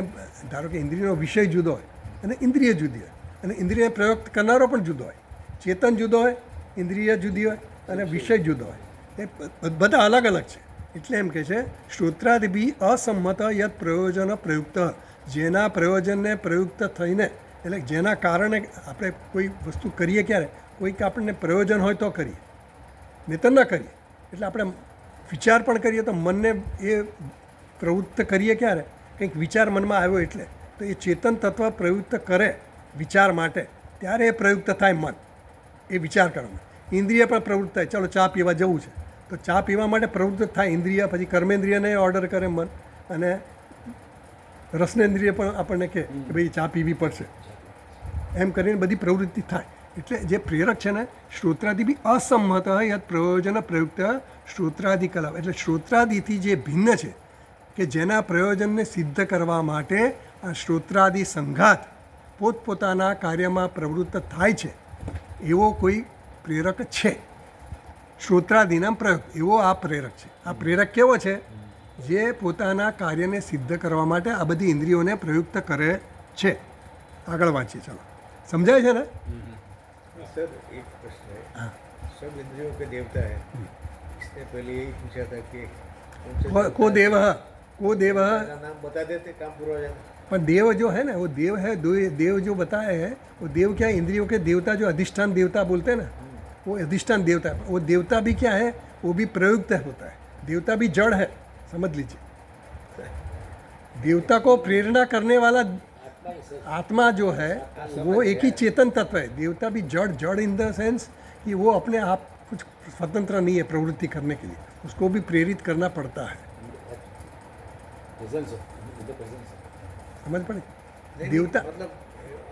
ધારો કે ઇન્દ્રિયનો વિષય જુદો હોય અને ઇન્દ્રિય જુદી હોય, અને ઇન્દ્રિય પ્રયુક્ત કરનારો પણ જુદો હોય. ચેતન જુદો હોય, ઇન્દ્રિય જુદી હોય અને વિષય જુદો હોય. એ બધા અલગ અલગ છે. એટલે એમ કહે છે શ્રોત્રાદિભિ અસંમત યત પ્રયોજન પ્રયુક્ત, જેના પ્રયોજનને પ્રયુક્ત થઈને, એટલે જેના કારણે આપણે કોઈ વસ્તુ કરીએ ક્યારે, કોઈક આપણને પ્રયોજન હોય તો કરીએ, નહીંતર ન કરીએ. એટલે આપણે વિચાર પણ કરીએ તો મનને એ પ્રવૃત્ત કરીએ ક્યારે, કંઈક વિચાર મનમાં આવ્યો એટલે, તો એ ચેતન તત્વ પ્રયુક્ત કરે વિચાર માટે, ત્યારે એ પ્રયુક્ત થાય મન, એ વિચાર કરવામાં. ઇન્દ્રિય પણ પ્રવૃત્ત થાય, ચાલો ચા પીવા જવું છે તો ચા પીવા માટે પ્રવૃત્ત થાય ઇન્દ્રિય, પછી કર્મેન્દ્રિયને ઓર્ડર કરે મન, અને રસનેન્દ્રિય પણ આપણને કહે કે ભાઈ ચા પીવી પડશે, એમ કરીને બધી પ્રવૃત્તિ થાય. એટલે જે પ્રેરક છે ને, શ્રોત્રાદિ બી અસંમત યત પ્રયોજન પ્રયુક્ત શ્રોત્રાદિ કલાપ, એટલે શ્રોત્રાદિથી જે ભિન્ન છે કે જેના પ્રયોજનને સિદ્ધ કરવા માટે આ શ્રોત્રાદિ સંઘાત પોતપોતાના કાર્યમાં પ્રવૃત્ત થાય છે, એવો કોઈ પ્રેરક છે. શ્રોત્રાદિના પ્રયોગ, એવો આ પ્રેરક છે. આ પ્રેરક કેવો છે? જે પોતાના કાર્યને સિદ્ધ કરવા માટે આ બધી ઇન્દ્રિયોને પ્રયુક્ત કરે છે. આગળ વાંચીએ, ચાલો. સમજાય છે ને? सर एक प्रश्न है. सब इंद्रियों के देवता है. इसने पहले यही पूछा था कि को देव को देव का नाम बता देते काम पूरा हो जाता. पर देव जो है ना वो देव है, देव जो बताए हैं वो देव क्या है? इंद्रियों के देवता जो अधिष्ठान देवता बोलते हैं ना, वो अधिष्ठान देवता है. वो देवता भी क्या है? वो भी प्रयुक्त होता है. देवता भी जड़ है, समझ लीजिए. देवता को प्रेरणा करने वाला आत्मा जो है वो एक ही चेतन तत्व है. देवता भी जड़ इन द सेंस कि वो अपने आप कुछ स्वतंत्र नहीं है प्रवृत्ति करने के लिए, उसको भी प्रेरित करना पड़ता है. समझ पड़े? देवता मतलब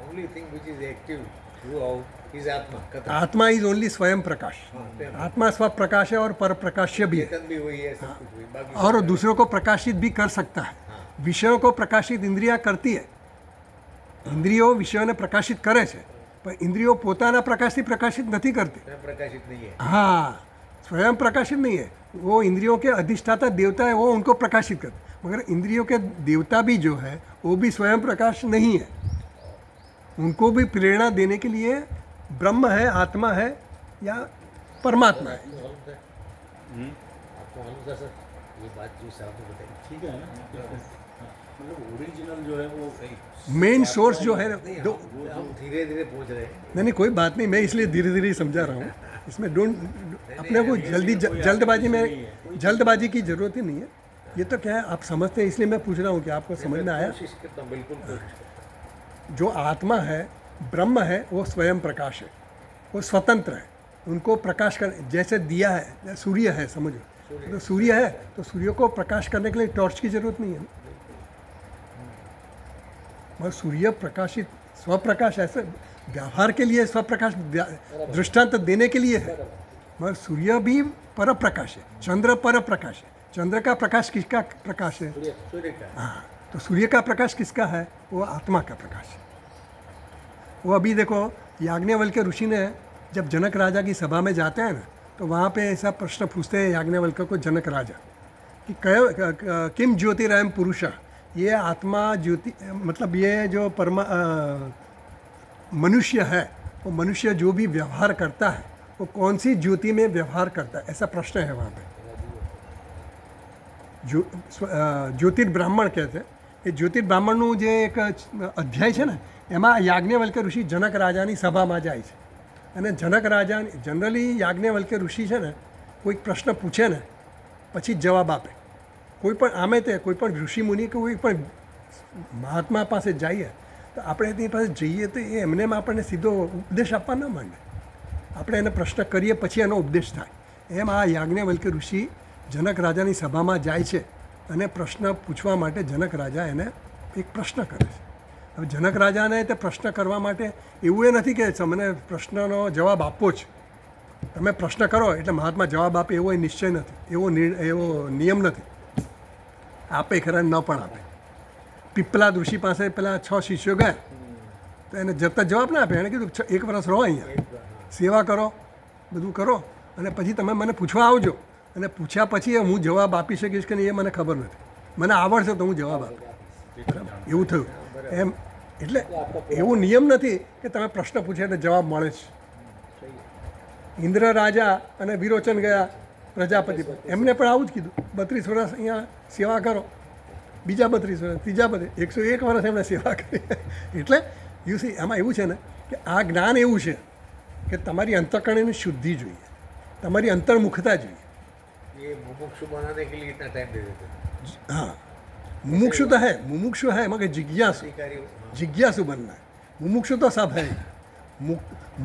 only thing which is active through out is आत्मा. आत्मा इज ओनली स्वयं प्रकाश. आत्मा स्व प्रकाश है और पर प्रकाश्य भी है, चेतन भी वही है, सब कुछ वही. बाकी और दूसरों को प्रकाशित भी कर सकता है. विषयों को प्रकाशित इंद्रिया करती है. इंद्रियों विषयोने प्रकाशित करे છે, પણ इंद्रियों પોતાના પ્રકાશથી પ્રકાશિત નથી કરતી. स्वयं प्रकाशित नहीं है. हाँ, स्वयं प्रकाशित नहीं है. वो इंद्रियों के अधिष्ठाता देवता है, वो उनको प्रकाशित करते. मगर इंद्रियों के देवता भी जो है वो भी स्वयं प्रकाश नहीं है. उनको भी प्रेरणा देने के लिए ब्रह्म है, आत्मा है या परमात्मा है. आपको मालूम था सर ये बात जो साहब ने बताई? ठीक है ना, मतलब ओरिजिनल जो है वो सही. मेन सोर्स जो है दो. हम धीरे धीरे पहुंच रहे हैं. नहीं कोई बात नहीं, मैं इसलिए धीरे धीरे समझा रहा हूँ. इसमें डोंट अपने को जल्दबाजी की ज़रूरत ही नहीं है. ये तो क्या है आप समझते हैं, इसलिए मैं पूछ रहा हूँ कि आपको समझ में आया. कोशिश करता हूं, बिल्कुल कोशिश करता हूं. जो आत्मा है, ब्रह्म है, वो स्वयं प्रकाश है, वो स्वतंत्र है. उनको प्रकाश कर, जैसे दिया है, सूर्य है, समझो. तो सूर्य है तो सूर्य को प्रकाश करने के लिए टॉर्च की ज़रूरत नहीं है. मगर सूर्य प्रकाशित स्वप्रकाश ऐसे व्यवहार के लिए स्वप्रकाश दृष्टांत देने के लिए है. मगर सूर्य भी पर प्रकाश है, चंद्र पर प्रकाश है. चंद्र का प्रकाश किसका प्रकाश है? सूर्य का. हाँ, तो सूर्य का प्रकाश किसका है? वो आत्मा का प्रकाश है. वो अभी देखो याज्ञवल्क्य ऋषि ने जब जनक राजा की सभा में जाते हैं ना, तो वहाँ पे ऐसा प्रश्न पूछते हैं याज्ञवल्क्य को जनक राजा कि किम ज्योतिरयम पुरुषा, ये आत्मा ज्योति, मतलब ये जो मनुष्य है, वो मनुष्य जो भी व्यवहार करता है वो कौन सी ज्योति में व्यवहार करता है, ऐसा प्रश्न है वहाँ पे. જ્યોતિર્બ્રાહ્મણ કહે છે. એ જ્યોતિર્બ્રાહ્મણનું જે એક અધ્યાય છે ને, એમાં યાજ્ઞવલ્ક્ય ઋષિ જનક રાજાની સભામાં જાય છે. અને જનક રાજાની જનરલી યાજ્ઞવલ્ક્ય ઋષિ છે ને, કોઈક પ્રશ્ન પૂછે ને પછી જ જવાબ આપે. કોઈ પણ આમે તે કોઈ પણ ઋષિ મુનિ કે કોઈ પણ મહાત્મા પાસે જઈએ તો આપણે તેની પાસે જઈએ તો એ એમને આપણને સીધો ઉપદેશ આપવા ન માંગે. આપણે એને પ્રશ્ન કરીએ પછી એનો ઉપદેશ થાય. એમ આ યાજ્ઞવલ્ક્ય ઋષિ જનક રાજાની સભામાં જાય છે અને પ્રશ્ન પૂછવા માટે જનક રાજા એને એક પ્રશ્ન કરે છે. હવે જનક રાજાને તે પ્રશ્ન કરવા માટે એવું એ નથી કે મને પ્રશ્નનો જવાબ આપવો જ, તમે પ્રશ્ન કરો એટલે મહાત્મા જવાબ આપે એવો એ નિશ્ચય નથી, એવો નિયમ નથી. આપે ખરા ન પણ આપે. પીપલા ઋષિ પાસે પેલા 6 શિષ્યો ગયા તો એને જતા જવાબ ના આપે. એણે કીધું 1 વર્ષ રહો અહીંયા, સેવા કરો, બધું કરો, અને પછી તમે મને પૂછવા આવજો. અને પૂછ્યા પછી હું જવાબ આપી શકીશ કે નહીં એ મને ખબર નથી. મને આવડશે તો હું જવાબ આપીશ. બરાબર, એવું થયું એમ. એટલે એવો નિયમ નથી કે તમે પ્રશ્ન પૂછે એટલે જવાબ મળે છે. ઇન્દ્ર રાજા અને વિરોચન ગયા પ્રજાપતિ પર, એમને પણ આવું જ કીધું, 32 વર્ષ અહીંયા સેવા કરો, બીજા 32 વર્ષ, ત્રીજા 101 વર્ષ એમણે સેવા કરી. એટલે યુસી એમાં એવું છે ને કે આ જ્ઞાન એવું છે કે તમારી અંતઃકરણની શુદ્ધિ જોઈએ, તમારી અંતર્મુખતા જોઈએ. ये मुमुक्षु बनाने के लिए इतना टाइम दे देते हैं. हाँ, मुमुक्षु है मगर जिज्ञासु, जिज्ञासु बनना है. मुमुक्षु तो सब है.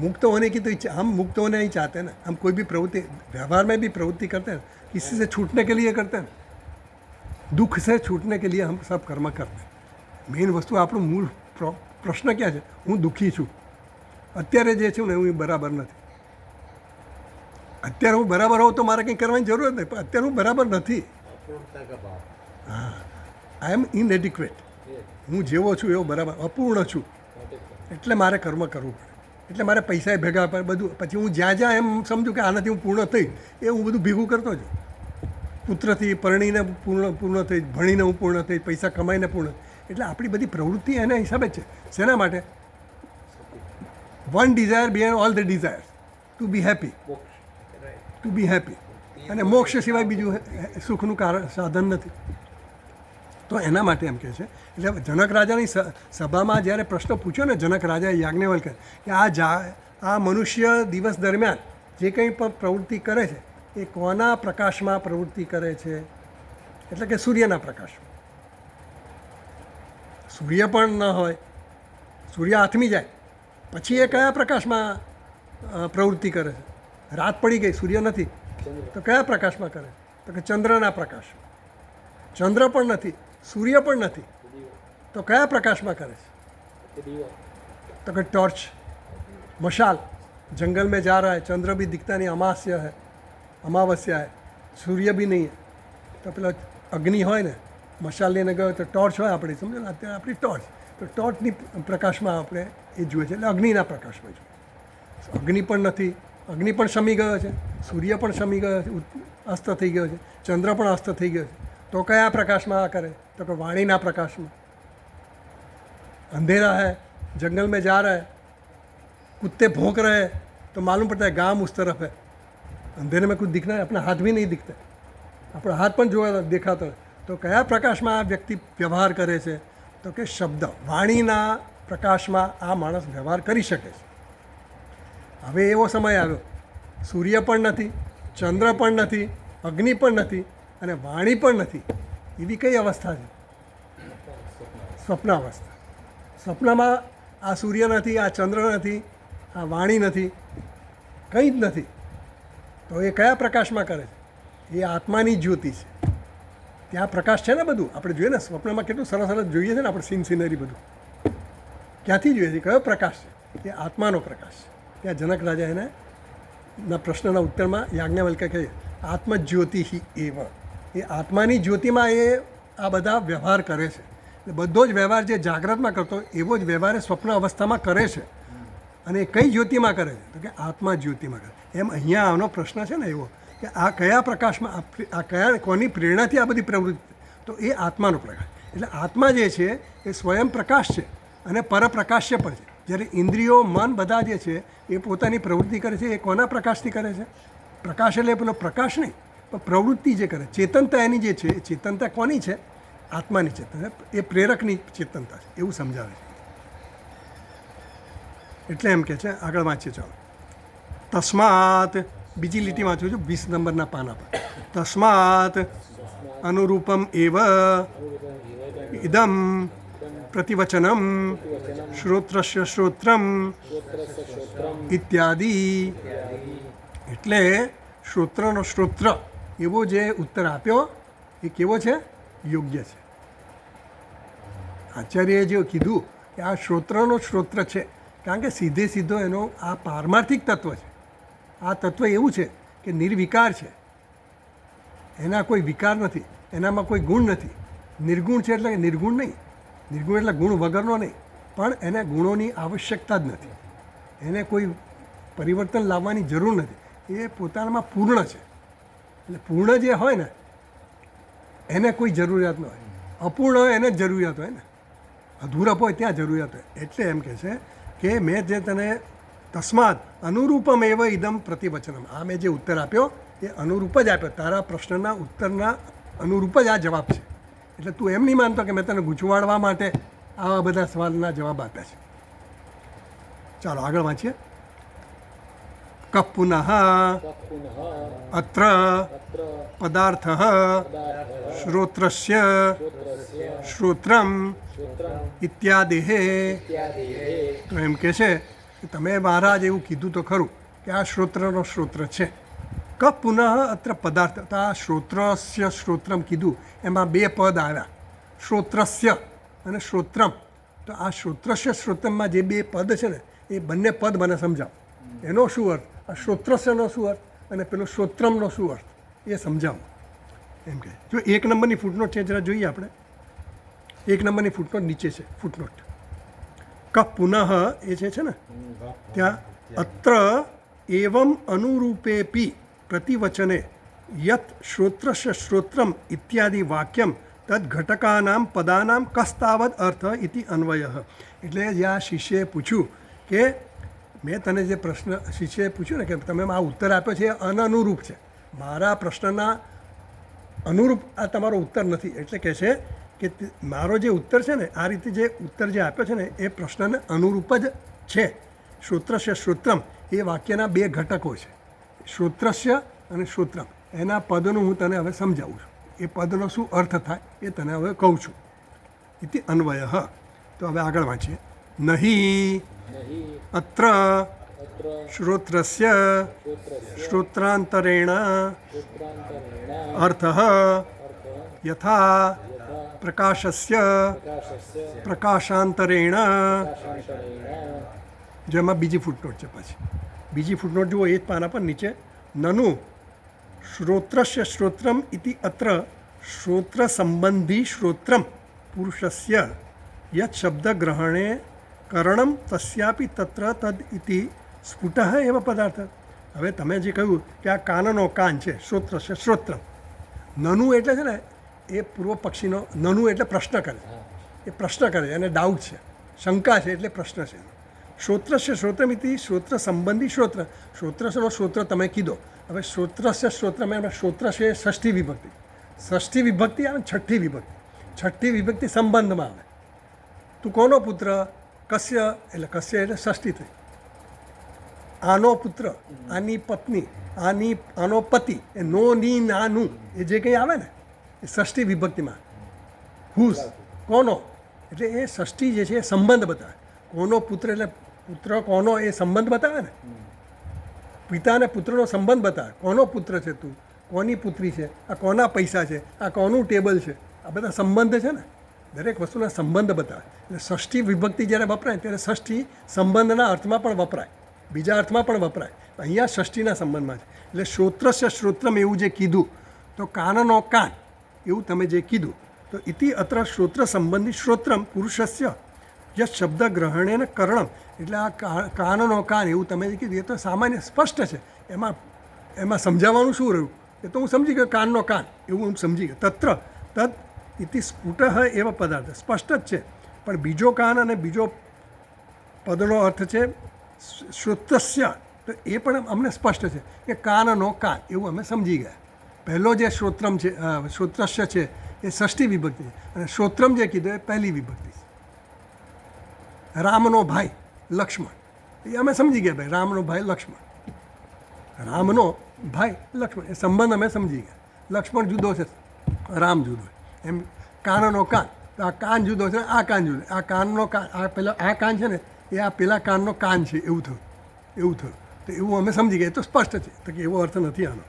मुक्त होने की तो इच्छा, हम मुक्त होने ही चाहते हैं ना. हम कोई भी प्रवृत्ति, व्यवहार में भी प्रवृत्ति करते हैं किसी से छूटने के लिए करते हैं. दुख से छूटने के लिए हम सब कर्म करते हैं. मेन वस्तु આપણું મૂળ પ્રશ્ન ક્યાં છે? હું દુઃખી છું, અત્યારે જે છું ને હું બરાબર નથી. અત્યારે હું બરાબર હોઉં તો મારે કંઈ કરવાની જરૂર નથી, પણ અત્યારે હું બરાબર નથી. अपूर्णता का भाव. હા, આઈ એમ ઇનએડિક્વેટ. હું જેવો છું એવો બરાબર અપૂર્ણ છું, એટલે મારે કર્મ કરવું પડે. એટલે મારે પૈસા ભેગા બધું પછી હું જ્યાં જ્યાં એમ સમજું કે આનાથી હું પૂર્ણ થઈ એ હું બધું ભેગું કરતો જ પુત્રથી પરણીને પૂર્ણ થઈ, ભણીને હું પૂર્ણ થઈ, પૈસા કમાઈને પૂર્ણ. એટલે આપણી બધી પ્રવૃત્તિ એના હિસાબે જ છે. શેના માટે? One desire behind all the desires to be happy, to be happy. અને મોક્ષ સિવાય બીજું સુખનું કારણ સાધન નથી. તો એના માટે એમ કહે છે. એટલે જનક રાજાની સભામાં જ્યારે પ્રશ્ન પૂછ્યો ને જનક રાજાએ યાજ્ઞવલ્ક્ય કે આ મનુષ્ય દિવસ દરમિયાન જે કંઈ પણ પ્રવૃત્તિ કરે છે એ કોના પ્રકાશમાં પ્રવૃત્તિ કરે છે? એટલે કે સૂર્યના પ્રકાશમાં. સૂર્ય પણ ન હોય, સૂર્ય આથમી જાય પછી એ કયા પ્રકાશમાં પ્રવૃત્તિ કરે છે? રાત પડી ગઈ, સૂર્ય નથી, તો કયા પ્રકાશમાં કરે? તો કે ચંદ્રના પ્રકાશમાં. ચંદ્ર પણ નથી, સૂર્ય પણ નથી, તો કયા પ્રકાશમાં કરે છે? तो कि टॉर्च, मशाल. जंगल में जा रहा है, चंद्र भी दिखता नहीं, अमावस्या है, सूर्य भी नहीं है, तो પેલા અગ્નિ હોય ને, મશાલ લઈને ગયો તો ટોર્ચ હોય આપણી, સમજો ને, અત્યારે આપણી ટોર્ચ, તો ટોર્ચની પ્રકાશમાં આપણે એ જોઈએ છે, એટલે અગ્નિના પ્રકાશમાં જોઈએ. અગ્નિ પણ નથી, અગ્નિ પણ શમી ગયો છે, સૂર્ય પણ શમી ગયો છે, અસ્ત થઈ ગયો છે, ચંદ્ર પણ અસ્ત થઈ ગયો છે, તો કયા પ્રકાશમાં આ કરે? તો કે વાણીના પ્રકાશમાં. अंधेरा है, जंगल में जा रहा है, कुत्ते भौंक रहे हैं, तो मालूम पड़ता है गांव उस तरफ है. अंधेरे में कुछ दिखना है, अपना हाथ भी नहीं दिखता, अपना हाथ પણ જોવા દેખાતો હોય, તો કયા પ્રકાશમાં આ વ્યક્તિ વ્યવહાર કરે છે? તો કે શબ્દ, વાણીના પ્રકાશમાં આ માણસ વ્યવહાર કરી શકે છે. હવે એવો સમય આવ્યો, સૂર્ય પણ નથી, ચંદ્ર પણ નથી, અગ્નિ પણ નથી અને વાણી પણ નથી. એવી કઈ અવસ્થા છે? સ્વપ્નાવસ્થા. સ્વપ્નમાં આ સૂર્ય નથી, આ ચંદ્ર નથી, આ વાણી નથી, કંઈ જ નથી, તો એ કયા પ્રકાશમાં કરે છે? એ આત્માની જ્યોતિ છે. ત્યાં પ્રકાશ છે ને બધું. આપણે જોઈએ ને સ્વપ્નમાં કેટલું સરસ સરસ જોઈએ છે ને આપણે સિનરી બધું. ક્યાંથી જોઈએ છે? કયો પ્રકાશ છે? એ આત્માનો પ્રકાશ છે. ત્યાં જનક રાજા એને ના પ્રશ્નના ઉત્તરમાં યાજ્ઞવલ્ક્ય કહે આત્મજ્યોતિ એવ. એ આત્માની જ્યોતિમાં એ આ બધા વ્યવહાર કરે છે. બધો જ વ્યવહાર જે જાગ્રતમાં કરતો એવો જ વ્યવહાર સ્વપ્ન અવસ્થામાં કરે છે. અને એ કઈ જ્યોતિમાં કરે છે? તો કે આત્મા જ્યોતિમાં કરે. એમ અહીંયા આનો પ્રશ્ન છે ને એવો કે આ કયા પ્રકાશમાં, આ કયા કોની પ્રેરણાથી આ બધી પ્રવૃત્તિ? તો એ આત્માનો પ્રકાશ. એટલે આત્મા જે છે એ સ્વયં પ્રકાશ છે અને પરપ્રકાશ્ય પણ છે. જ્યારે ઇન્દ્રિયો, મન બધા જે છે એ પોતાની પ્રવૃત્તિ કરે છે, એ કોના પ્રકાશથી કરે છે? પ્રકાશ એટલે પેલો પ્રકાશ નહીં, પણ પ્રવૃત્તિ જે કરે, ચેતનતા એની જે છે, એ ચેતનતા કોની છે? આત્માની ચેતન. એ પ્રેરકની ચેતનતા છે, એવું સમજાવે છે. એટલે એમ કે છે, આગળ વાંચીએ ચાલો. તસ્માત, બીજી લીટી વાંચું છું 20 નંબરના પાના પર. તસ્માત અનુરૂપમ એવ ઇદમ પ્રતિવચનમ શ્રોત્રસ્ય શ્રોત્રમ ઇત્યાદિ. એટલે શ્રોત્રનો શ્રોત્ર એવો જે ઉત્તર આપ્યો એ કેવો છે? યોગ્ય છે. આચાર્યએ જે કીધું કે આ શ્રોત્રનો શ્રોત્ર છે, કારણ કે સીધે સીધો એનો આ પારમાર્થિક તત્વ છે. આ તત્વ એવું છે કે નિર્વિકાર છે, એના કોઈ વિકાર નથી, એનામાં કોઈ ગુણ નથી. નિર્ગુણ છે એટલે નિર્ગુણ નહીં, નિર્ગુણ એટલે ગુણ વગરનો નહીં, પણ એને ગુણોની આવશ્યકતા જ નથી, એને કોઈ પરિવર્તન લાવવાની જરૂર નથી. એ પોતાનામાં પૂર્ણ છે. એટલે પૂર્ણ જે હોય ને એને કોઈ જરૂરિયાત ન હોય, અપૂર્ણ હોય એને જ જરૂરિયાત હોય ને, અધૂરપ હોય ત્યાં જરૂરિયાત હોય. એટલે એમ કહે છે કે મેં જે તને તસ્માત અનુરૂપમ એવ ઇદમ પ્રતિવચનમ, આ મેં જે ઉત્તર આપ્યો એ અનુરૂપ જ આપ્યો, તારા પ્રશ્નના ઉત્તરના અનુરૂપ જ આ જવાબ છે. એટલે તું એમ નહીં માનતો કે મેં તને ગૂંચવાડવા માટે આવા બધા સવાલના જવાબ આપ્યા છે. ચાલો આગળ વાંચીએ. કપ પુનઃ અત્ર પદાર્થ શ્રોત્રસ્ય શ્રોત્રમ ઇત્યાદિ. તો એમ કહે છે કે તમે મહારાજ એવું કીધું તો ખરું કે આ શ્રોત્રનો શ્રોત્ર છે. કપ પુનઃ અત્ર પદાર્થ, તો આ શ્રોત્રસ્ય શ્રોત્રમ કીધું, એમાં બે પદ આવ્યા, શ્રોત્રસ્ય અને શ્રોત્રમ. તો આ શ્રોત્રસ્ય શ્રોત્રમમાં જે બે પદ છે ને એ બંને પદ મને સમજાવો. એનો શું અર્થ? આ શ્રોત્રસ્યનો શું અર્થ અને પેલો શ્રોત્રમનો શું અર્થ એ સમજાવો એમ કહે. જો 1 નંબરની ફૂટનોટ છે જરા જોઈએ આપણે. 1 નંબરની ફૂટનોટ નીચે છે. ફૂટનોટ કફ પુનઃ એ જે છે ને ત્યાં અત્ર એવમ અનુરૂપેપી પ્રતિવચને યત શ્રોત્રસ્ય શ્રોત્રમ ઇત્યાદિ વાક્યમ તદ ઘટકાનામ પદાનામ કસ્તાવદ અર્થ ઇતિ અન્વય. એટલે જ્યાં શિષ્યએ પૂછ્યું કે મેં તને જે પ્રશ્ન શિષ્યએ પૂછ્યું ને કે તમે આ ઉત્તર આપ્યો છે એ અનનુરૂપ છે, મારા પ્રશ્નના અનુરૂપ આ તમારો ઉત્તર નથી. એટલે કહે છે કે મારો જે ઉત્તર છે ને આ રીતે જે ઉત્તર જે આપ્યો છે ને એ પ્રશ્નને અનુરૂપ જ છે. શ્રોત્રસ્ય શ્રોત્રમ એ વાક્યના બે ઘટકો છે, શ્રોત્રસ્ય અને શ્રોત્રમ. એના પદનું હું તને હવે સમજાવું છું, એ પદનો શું અર્થ થાય એ તને હવે કહું છું. ઇતિ અન્વય. તો હવે આગળ વાંચીએ. નહીં અત્ર શ્રોત્રસ્ય શ્રોત્રાંતરેણ અર્થ યથા પ્રકાશસ્ય પ્રકાશાંતરેણ. જેમાં બીજી ફૂટનોટ છે, પાછી બીજી ફૂટનોટ જુઓ એ જ પાના પર નીચે. નનુ શ્રોત્રસ્ય શ્રોત્રમ ઇતિ અત્ર શ્રોત્ર સંબંધી શ્રોત્રમ પુરુષસ્ય યત શબ્દ ગ્રહણે કરણમ તસ્યાપી તત્ર તદ ઇતિ સ્ફુટ એવ પદાર્થ. હવે તમે જે કહ્યું કે આ કાનનો કાન છે, શ્રોત્રસ્ય શ્રોત્રમ. નનુ એટલે છે ને એ પૂર્વ પક્ષીનો, નનુ એટલે પ્રશ્ન કરે છે, એ પ્રશ્ન કરે છે, એને ડાઉટ છે, શંકા છે, એટલે પ્રશ્ન છે. શ્રોત્રસ્ય શ્રોત્રમ ઇતિ શ્રોત્ર સંબંધી શ્રોત્ર. શ્રોત્રસ્યનો શ્રોત્ર તમે કીધો. હવે શ્રોત્રસ્ય શ્રોત્રમ એમાં શ્રોત્ર છે ષષ્ઠી વિભક્તિ. ષષ્ઠી વિભક્તિ આવે, છઠ્ઠી વિભક્તિ. છઠ્ઠી વિભક્તિ સંબંધમાં આવે. તું કોનો પુત્ર? કસ્ય, એટલે કસ્ય એટલે ષષ્ઠી થઈ. આનો પુત્ર, આની પત્ની, આનો પતિ, એ નો ની નાનું એ જે કંઈ આવે ને એ ષષ્ઠી વિભક્તિમાં. હુઝ, કોનો, એટલે એ ષષ્ઠી જે છે એ સંબંધ બતાવે. કોનો પુત્ર એટલે પુત્ર કોનો એ સંબંધ બતાવે ને. પિતા અને પુત્રનો સંબંધ બતાવે. કોનો પુત્ર છે તું, કોની પુત્રી છે, આ કોના પૈસા છે, આ કોનું ટેબલ છે, આ બધા સંબંધ છે ને. દરેક વસ્તુના સંબંધ બતાવે. એટલે ષષ્ઠી વિભક્તિ જ્યારે વપરાય ત્યારે ષષ્ઠી સંબંધના અર્થમાં પણ વપરાય, બીજા અર્થમાં પણ વપરાય. અહીંયા ષષ્ઠીના સંબંધમાં છે. એટલે શ્રોત્રસ્ય શ્રોત્રમ એવું જે કીધું તો કાનનો કાન એવું તમે જે કીધું તો ઇતિ અત્ર શ્રોત્ર સંબંધી શ્રોત્રમ પુરુષસ્ય યત શબ્દ ગ્રહણેન કરણમ. એટલે આ કાનનો કાન એવું તમે જે કીધું એ તો સામાન્ય સ્પષ્ટ છે. એમાં સમજાવવાનું શું રહ્યું? એ તો હું સમજી ગયો, કાનનો કાન એવું હું સમજી ગયો. તત્ર તદ ઇતિ સ્ફુટ એવા પદાર્થ સ્પષ્ટ જ છે. પણ બીજો કાન અને બીજો પદનો અર્થ છે શ્રોત્રસ્ય, તો એ પણ અમને સ્પષ્ટ છે કે કાનનો કાન એવું અમે સમજી ગયા. પહેલો જે શ્રોત્રમ છે, શ્રોત્રસ્ય છે એ ષષ્ઠી વિભક્તિ છે, અને શ્રોત્રમ જે કીધું એ પહેલી વિભક્તિ છે. રામનો ભાઈ લક્ષ્મણ એ અમે સમજી ગયા, ભાઈ રામનો ભાઈ લક્ષ્મણ, રામનો ભાઈ લક્ષ્મણ એ સંબંધ અમે સમજી ગયા. લક્ષ્મણ જુદો છે, રામ જુદો છે. એમ કાનનો કાન, તો આ કાન જુદો છે, આ કાન જુદો. આ કાનનો કાન, આ પેલા આ કાન છે ને એ આ પેલા કાનનો કાન છે, એવું થયું. તો એવું અમે સમજી ગયા. એ તો સ્પષ્ટ છે તો કે એવો અર્થ નથી આનો.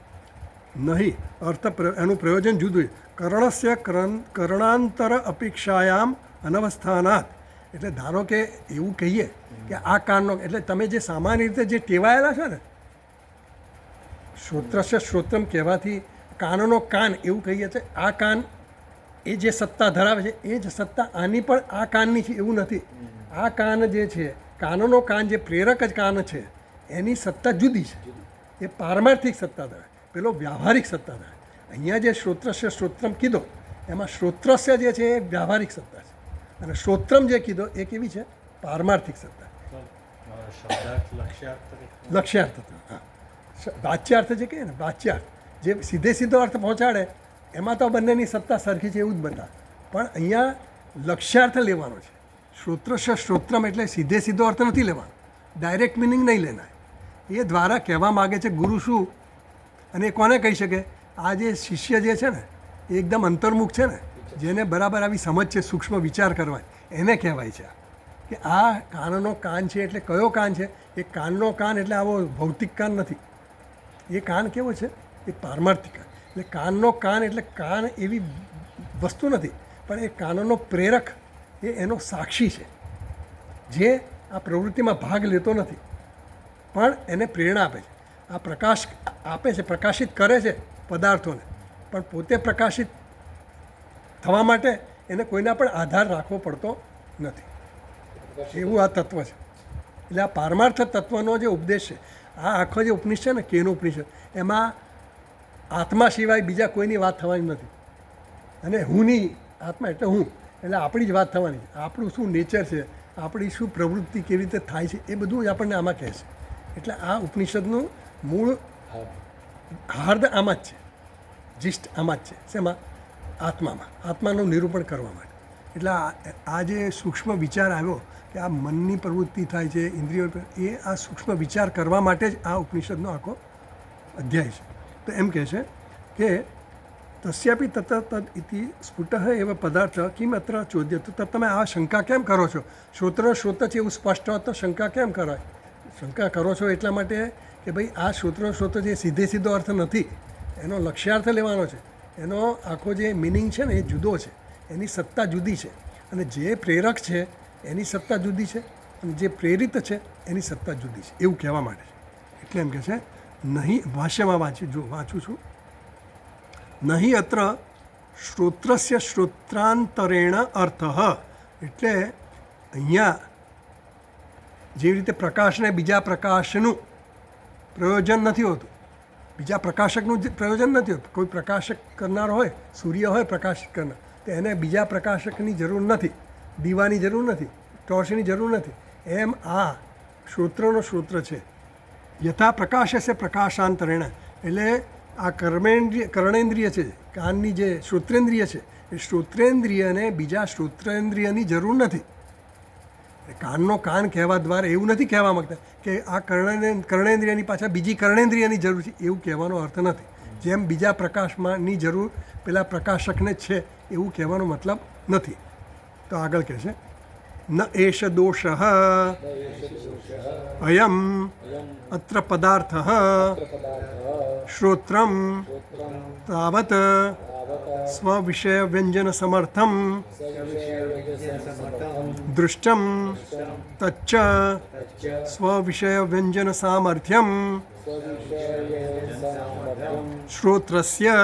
નહીં, અર્થ એનું પ્રયોજન જુદું છે. કર્ણસ્ય કરણાંતર અપેક્ષાયામ અનવસ્થાનાત. એટલે ધારો કે એવું કહીએ કે આ કાનનો, એટલે તમે જે સામાન્ય રીતે જે ટેવાયેલા છો ને શ્રોત્રસ્ય શ્રોત્રમ કહેવાથી કાનનો કાન એવું કહીએ છીએ. આ કાન એ જે સત્તા ધરાવે છે એ જ સત્તા આની પણ આ કાનની છે એવું નથી. આ કાન જે છે, કાનનો કાન જે પ્રેરક જ કાન છે એની સત્તા જુદી છે. એ પારમાર્થિક સત્તા ધરાવે, પેલો વ્યાવહારિક સત્તા ધરાવે. અહીંયા જે શ્રોત્રસ્ય શ્રોત્રમ કીધો એમાં શ્રોત્રસ્ય જે છે એ વ્યાવહારિક સત્તા છે, અને શ્રોત્રમ જે કીધો એ કેવી છે? પારમાર્થિક સત્તા, લક્ષ્યાર્થ. હા, વાચ્યાર્થ જે કહીએ ને, વાચ્યાર્થ જે સીધો અર્થ પહોંચાડે એમાં તો બંનેની સત્તા સરખી છે એવું જ બતાવે. પણ અહીંયા લક્ષ્યાર્થ લેવાનો છે. શ્રોત્રસ્ય શ્રોત્રમ એટલે સીધો અર્થ નથી લેવાનો, ડાયરેક્ટ મિનિંગ નહીં લેના. એ દ્વારા કહેવા માગે છે ગુરુ શું, અને એ કોને કહી શકે? આ જે શિષ્ય જે છે ને એ એકદમ અંતર્મુખ છે ને, જેને બરાબર આવી સમજ છે, સૂક્ષ્મ વિચાર કરવા, એને કહેવાય છે કે આ કાનનો કાન છે. એટલે કયો કાન છે? એ કાનનો કાન એટલે આવો ભૌતિક કાન નથી. એ કાન કેવો છે? એ પારમાર્થિક કાન. એટલે કાનનો કાન એટલે કાન એવી વસ્તુ નથી, પણ એ કાનનો પ્રેરક, એ એનો સાક્ષી છે જે આ પ્રવૃત્તિમાં ભાગ લેતો નથી પણ એને પ્રેરણા આપે છે. આ પ્રકાશ આપે છે, પ્રકાશિત કરે છે પદાર્થોને, પણ પોતે પ્રકાશિત થવા માટે એને કોઈના પણ આધાર રાખવો પડતો નથી. એવું આ તત્વ છે. એટલે આ પારમાર્થ તત્વનો જે ઉપદેશ છે, આ આખો જે ઉપનિષદ છે ને કેનો ઉપનિષદ, એમાં આત્મા સિવાય બીજા કોઈની વાત થવાની નથી. અને હુંની આત્મા એટલે હું, એટલે આપણી જ વાત થવાની છે. આપણું શું નેચર છે, આપણી શું પ્રવૃત્તિ કેવી રીતે થાય છે, એ બધું જ આપણને આમાં કહે છે. એટલે આ ઉપનિષદનું મૂળ હાર્દ આમાં જ છે, જિષ્ટ આમાં જ છે. શેમાં? આત્મામાં, આત્માનું નિરૂપણ કરવા માટે. એટલે આ જે સૂક્ષ્મ વિચાર આવ્યો કે આ મનની પ્રવૃત્તિ થાય છે, ઇન્દ્રિયો, એ આ સૂક્ષ્મ વિચાર કરવા માટે જ આ ઉપનિષદનો આખો અધ્યાય છે. તો એમ કહે છે કે તસ્યાપી તત તદ ઇતિ સ્ફુટ એવ પદાર્થ કિમ અત્ર ચોદ્ય. તો તમે આ શંકા કેમ કરો છો? શ્રોત્ર છે એવું સ્પષ્ટ હોત તો શંકા કેમ કરાય? શંકા કરો છો એટલા માટે કે ભાઈ આ શ્રોત્ર જે સીધો અર્થ નથી, એનો લક્ષ્યાર્થ લેવાનો છે. એનો આખો જે મિનિંગ છે ને એ જુદો છે, એની સત્તા જુદી છે. અને જે પ્રેરક છે એની સત્તા જુદી છે, અને જે પ્રેરિત છે એની સત્તા જુદી છે, એવું કહેવા માટે છે. એટલે એમ કહે છે નહીં, ભાષ્યમાં વાંચું છું, નહીં અત્ર શ્રોત્રસ્ય શ્રોત્રાંતરેણ અર્થ. એટલે અહીંયા જેવી રીતે પ્રકાશને બીજા પ્રકાશનું પ્રયોજન નથી હોતું, બીજા પ્રકાશકનું પ્રયોજન નથી હોતું. કોઈ પ્રકાશક કરનાર હોય, સૂર્ય હોય પ્રકાશિત કરનાર, તો એને બીજા પ્રકાશકની જરૂર નથી, દીવાની જરૂર નથી, ટોર્ચની જરૂર નથી. એમ આ શ્રોત્રનો શ્રોત્ર છે. યથા પ્રકાશસ્ય પ્રકાશાંતરેણ. એટલે આ કર્ણેન્દ્રિય છે, કાનની જે શ્રોત્રેન્દ્રિય છે, એ શ્રોત્રેન્દ્રિયને બીજા શ્રોત્રેન્દ્રિયની જરૂર નથી. કાનનો કાન કહેવા દ્વારા એવું નથી કહેવા માગતા કે આ કર્ણેન્દ્રિયની પાછળ બીજી કર્ણેન્દ્રિયની જરૂર છે, એવું કહેવાનો અર્થ નથી. જેમ બીજા પ્રકાશમાંની જરૂર પેલા પ્રકાશકને જ છે, એવું કહેવાનો મતલબ નથી. તો આગળ કહે છે ન એષ દોષ અયમ અત્ર પદાર્થ શ્રોત્રમ તાવત સ્વવિષય વ્યંજન સમર્થમ દૃષ્ટમ તચ્ચ સ્વવિષય વ્યંજન સામર્થ્યમ શ્રોત્રસ્ય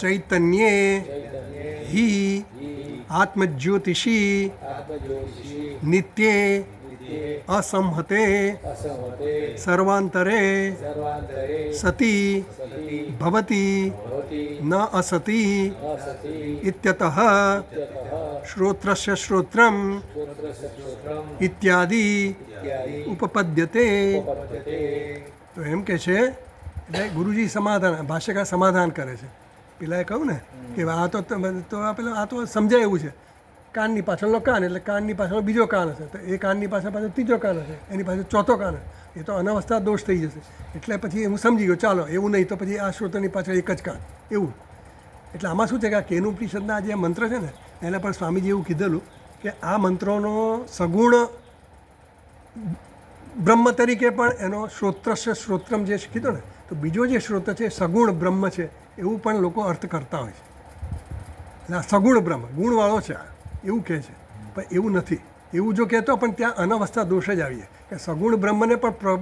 ચૈતન્યે હિ આત્મજ્યોતિષી નિત્યે અસંહતે સર્વાંતરે સતી ભવતી ન અસતી ઇત્યતઃ શ્રોત્રસ્ય શ્રોત્રમ ઇત્યાદિ ઉપપદ્યતે. તો એમ કે છે, એટલે ગુરુજી ભાષ્યકાર સમાધાન કરે છે. પેલાએ કહ્યું ને કે આ તો આ તો સમજાય એવું છે, કાનની પાછળનો કાન એટલે કાનની પાછળ બીજો કાન હશે, તો એ કાનની પાછળ ત્રીજો કાન હશે, એની પાસે ચોથો કાન હશે, એ તો અનવસ્થા દોષ થઈ જશે. એટલે પછી હું સમજી ગયો, ચાલો એવું નહીં તો પછી આ શ્રોત્રની પાછળ એક જ કાન, એવું. એટલે આમાં શું છે કે આ કેનુપનિષદના જે મંત્ર છે ને, એના પર સ્વામીજી એવું કીધેલું કે આ મંત્રોનો સગુણ બ્રહ્મ તરીકે પણ એનો શ્રોત્રસ્ય શ્રોત્રમ જે કીધો ને, તો બીજો જે શ્રોત્ર છે સગુણ બ્રહ્મ છે એવું પણ લોકો અર્થ કરતા હોય છે. એટલે આ સગુણ બ્રહ્મ ગુણવાળો છે એવું કહે છે, પણ એવું નથી. એવું જો કહેતો પણ ત્યાં અનવસ્થા દોષ જ આવીએ કે સગુણ બ્રહ્મને પણ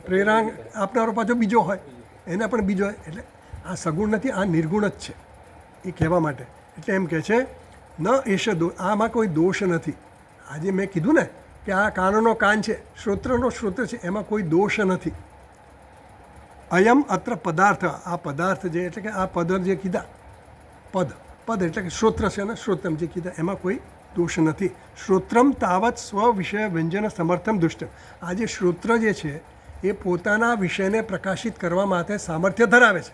પ્રેરણા આપનારો પાછો બીજો હોય, એને પણ બીજો હોય. એટલે આ સગુણ નથી, આ નિર્ગુણ જ છે એ કહેવા માટે. એટલે એમ કહે છે ન એશ દોષ, આમાં કોઈ દોષ નથી. આજે મેં કીધું ને કે આ કાનનો કાન છે, શ્રોત્રનો શ્રોત્ર છે, એમાં કોઈ દોષ નથી. અયમ અત્ર પદાર્થ, આ પદાર્થ જે એટલે કે આ પદ જે કીધા, પદ એટલે કે શ્રોત્ર છે ને શ્રોત્રમ જે કીધા, એમાં કોઈ દોષ નથી. શ્રોત્રમ તાવત સ્વ વિષય વ્યંજન સમર્થમ દુષ્ટ. આ જે શ્રોત્ર જે છે એ પોતાના વિષયને પ્રકાશિત કરવા માટે સામર્થ્ય ધરાવે છે.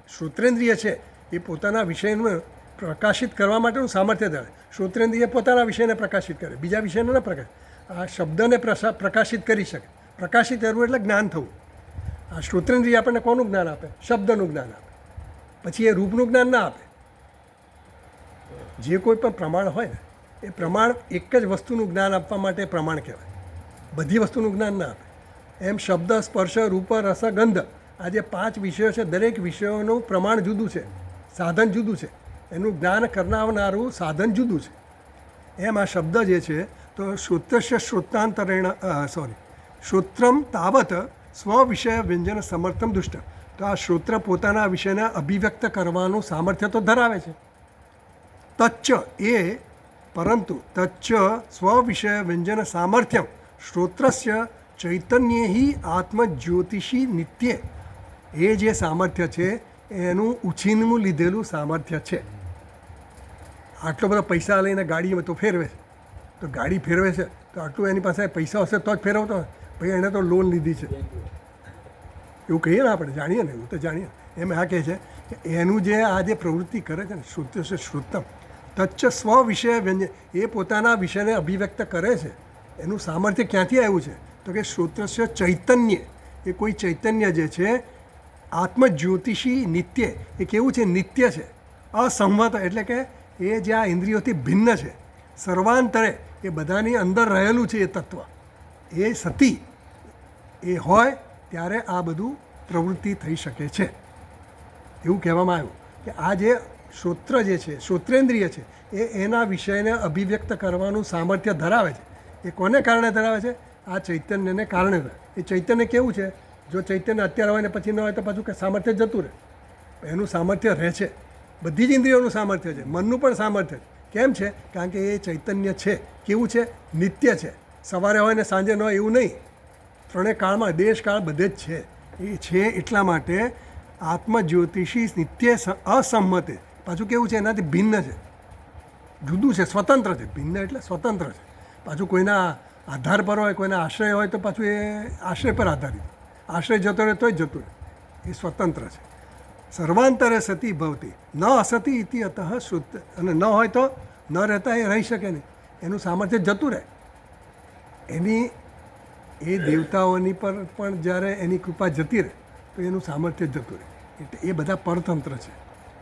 શ્રોત્રેન્દ્રિય છે એ પોતાના વિષયને પ્રકાશિત કરવા માટેનું સામર્થ્ય ધરાવે. શ્રોત્રેન્દ્રિય પોતાના વિષયને પ્રકાશિત કરે, બીજા વિષયને ન પ્રકાશ. આ શબ્દને પ્રકાશિત કરી શકે. પ્રકાશિત કરવું એટલે જ્ઞાન થવું. આ શ્રોત્રેન્દ્રિય આપણને કોનું જ્ઞાન આપે? શબ્દનું જ્ઞાન આપે. પછી એ રૂપનું જ્ઞાન ના આપે. જે કોઈ પણ પ્રમાણ હોય ને એ પ્રમાણ એક જ વસ્તુનું જ્ઞાન આપવા માટે પ્રમાણ કહેવાય, બધી વસ્તુનું જ્ઞાન ના આપે. એમ શબ્દ, સ્પર્શ, રૂપ, રસ, ગંધ, આ જે 5 વિષયો છે, દરેક વિષયોનું પ્રમાણ જુદું છે, સાધન જુદું છે, એનું જ્ઞાન કરનારનારું સાધન જુદું છે. એમ આ શબ્દ જે છે તો શ્રોત્રસ્ય શ્રોતાંતરેણ શ્રોત્રમ તાવત સ્વ વિષય વ્યંજન સમર્થમ દુષ્ટ. તો આ શ્રોત્ર પોતાના વિષયને અભિવ્યક્ત કરવાનું સામર્થ્ય તો ધરાવે છે. તચ્ચ એ પરંતુ તચ્ચ સ્વવિષય વ્યંજન સામર્થ્યમ શ્રોત્રસ્ય ચૈતન્ય હિ આત્મજ્યોતિષી નિત્ય. એ જે સામર્થ્ય છે એનું ઉછીનવું લીધેલું સામર્થ્ય છે. આટલો બધો પૈસા લઈને ગાડીમાં તો ફેરવે છે, તો ગાડી ફેરવે છે તો આટલું એની પાસે પૈસા હશે તો જ ફેરવતો હોય. ભાઈ એણે તો લોન લીધી છે એવું કહીએ ને, આપણે જાણીએ ને, એવું તો જાણીએ. એમ આ કહે છે કે એનું જે આ જે પ્રવૃત્તિ કરે છે ને શ્રુત્ય છે શ્રુતમ તચ્ચ સ્વ વિષય વ્યંજન, એ પોતાના વિષયને અભિવ્યક્ત કરે છે. એનું સામર્થ્ય ક્યાંથી આવ્યું છે તો કે શ્રોત્રસ્ય ચૈતન્ય, એ કોઈ ચૈતન્ય જે છે આત્મજ્યોતિષી નિત્ય, એ કેવું છે? નિત્ય છે, અસંવત, એટલે કે એ જે આ ઇન્દ્રિયોથી ભિન્ન છે, સર્વાંતરે એ બધાની અંદર રહેલું છે. એ તત્વ એ સતી એ હોય ત્યારે આ બધું પ્રવૃત્તિ થઈ શકે છે. એવું કહેવામાં આવ્યું કે આ જે શ્રોત્ર જે છે, શ્રોત્રેન્દ્રિય છે, એ એના વિષયને અભિવ્યક્ત કરવાનું સામર્થ્ય ધરાવે છે. એ કોને કારણે ધરાવે છે? આ ચૈતન્યને કારણે. એ ચૈતન્ય કેવું છે? જો ચૈતન્ય અત્યારે હોય ને પછી ન હોય તો પાછું કે સામર્થ્ય જતું રહે. એનું સામર્થ્ય રહે છે, બધી જ ઇન્દ્રિયોનું સામર્થ્ય છે, મનનું પણ સામર્થ્ય છે. કેમ છે? કારણ કે એ ચૈતન્ય છે, કેવું છે? નિત્ય છે. સવારે હોય ને સાંજે ન હોય એવું નહીં, ત્રણેય કાળમાં, દેશ કાળ બધે જ છે. એ છે એટલા માટે આત્મજ્યોતિષી નિત્ય અસંમતે. પાછું કેવું છે? એનાથી ભિન્ન છે, જુદું છે, સ્વતંત્ર છે. ભિન્ન એટલે સ્વતંત્ર છે. પાછું કોઈના આધાર પર હોય, કોઈના આશ્રય હોય તો પાછું એ આશ્રય પર આધારિત. આશ્રય જતો રહે તોય જતું રહે. એ સ્વતંત્ર છે. સર્વાંતરે સતી ભવતી ન અસતી ઇતિ અતઃ શ્રુત. અને ન હોય તો ન રહેતા એ રહી શકે નહીં, એનું સામર્થ્ય જતું રહે. એની એ દેવતાઓની પર પણ જ્યારે એની કૃપા જતી રહે તો એનું સામર્થ્ય જતું રહે. એટલે એ બધા પરતંત્ર છે.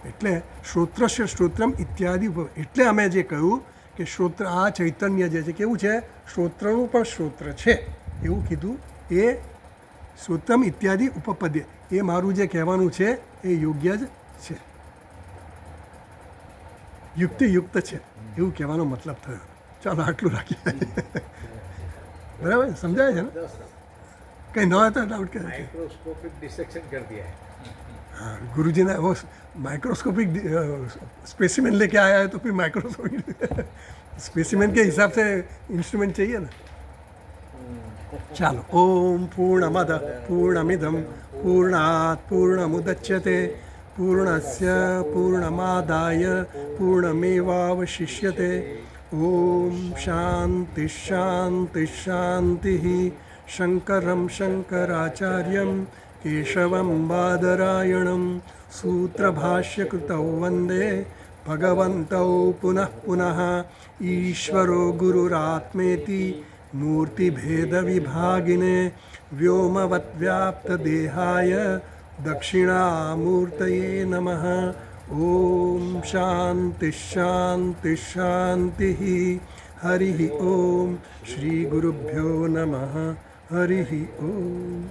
એટલે શ્રોત્રસ્ય શ્રોત્રમ ઇત્યાદિ. એટલે અમે જે કહ્યું કે શ્રોત્ર, આ ચૈતન્ય જે છે કેવું છે? શ્રોત્રનું પણ શ્રોત્ર છે એવું કીધું. એ શ્રોત્રમ ઇત્યાદિ ઉપપદ્ય, એ મારું જે કહેવાનું છે એ યોગ્ય જ છે, યુક્તિયુક્ત છે એવું કહેવાનો મતલબ થયો. ચાલો આટલું રાખીએ. બરાબર સમજાય છે ને? કંઈ ન હોય તો ડાઉટ કરે. माइक्रोस्कोपिक डिसेक्शन कर दिया है. हाँ, गुरुजी ने वो माइक्रोस्कोपिक स्पेसिमेन लेके आया है तो फिर माइक्रोस्कोपिक स्पेसिमेन के हिसाब से इंस्ट्रूमेंट चाहिए ना. ચાલો. ઓમ પૂર્ણમદ પૂર્ણમિદમ પૂર્ણાત પૂર્ણમુદચ્યતે પૂર્ણસ્ય પૂર્ણમાદાય પૂર્ણમેવાવશિષ્યતે. ઓમ શાંતિ શાંતિ શાંતિ. શંકરમ શંકરાચાર્યમ કેશવમ બાદરાયણમ સૂત્રભાષ્યકૃતૌ વંદે ભગવन्तौ પુનઃ પુનઃ. ઈશ્વરો ગુરુરાત્મેતિ મૂર્તિભેદવિભાગિને વ્યોમવદ્વ્યાપ્તદેહાય દક્ષિણામૂર્તયે નમઃ. ઓમ શાંતિ શાંતિ શાંતિ. હરિ ઓમ. શ્રી ગુરુભ્યો નમઃ. હરિ ઓમ.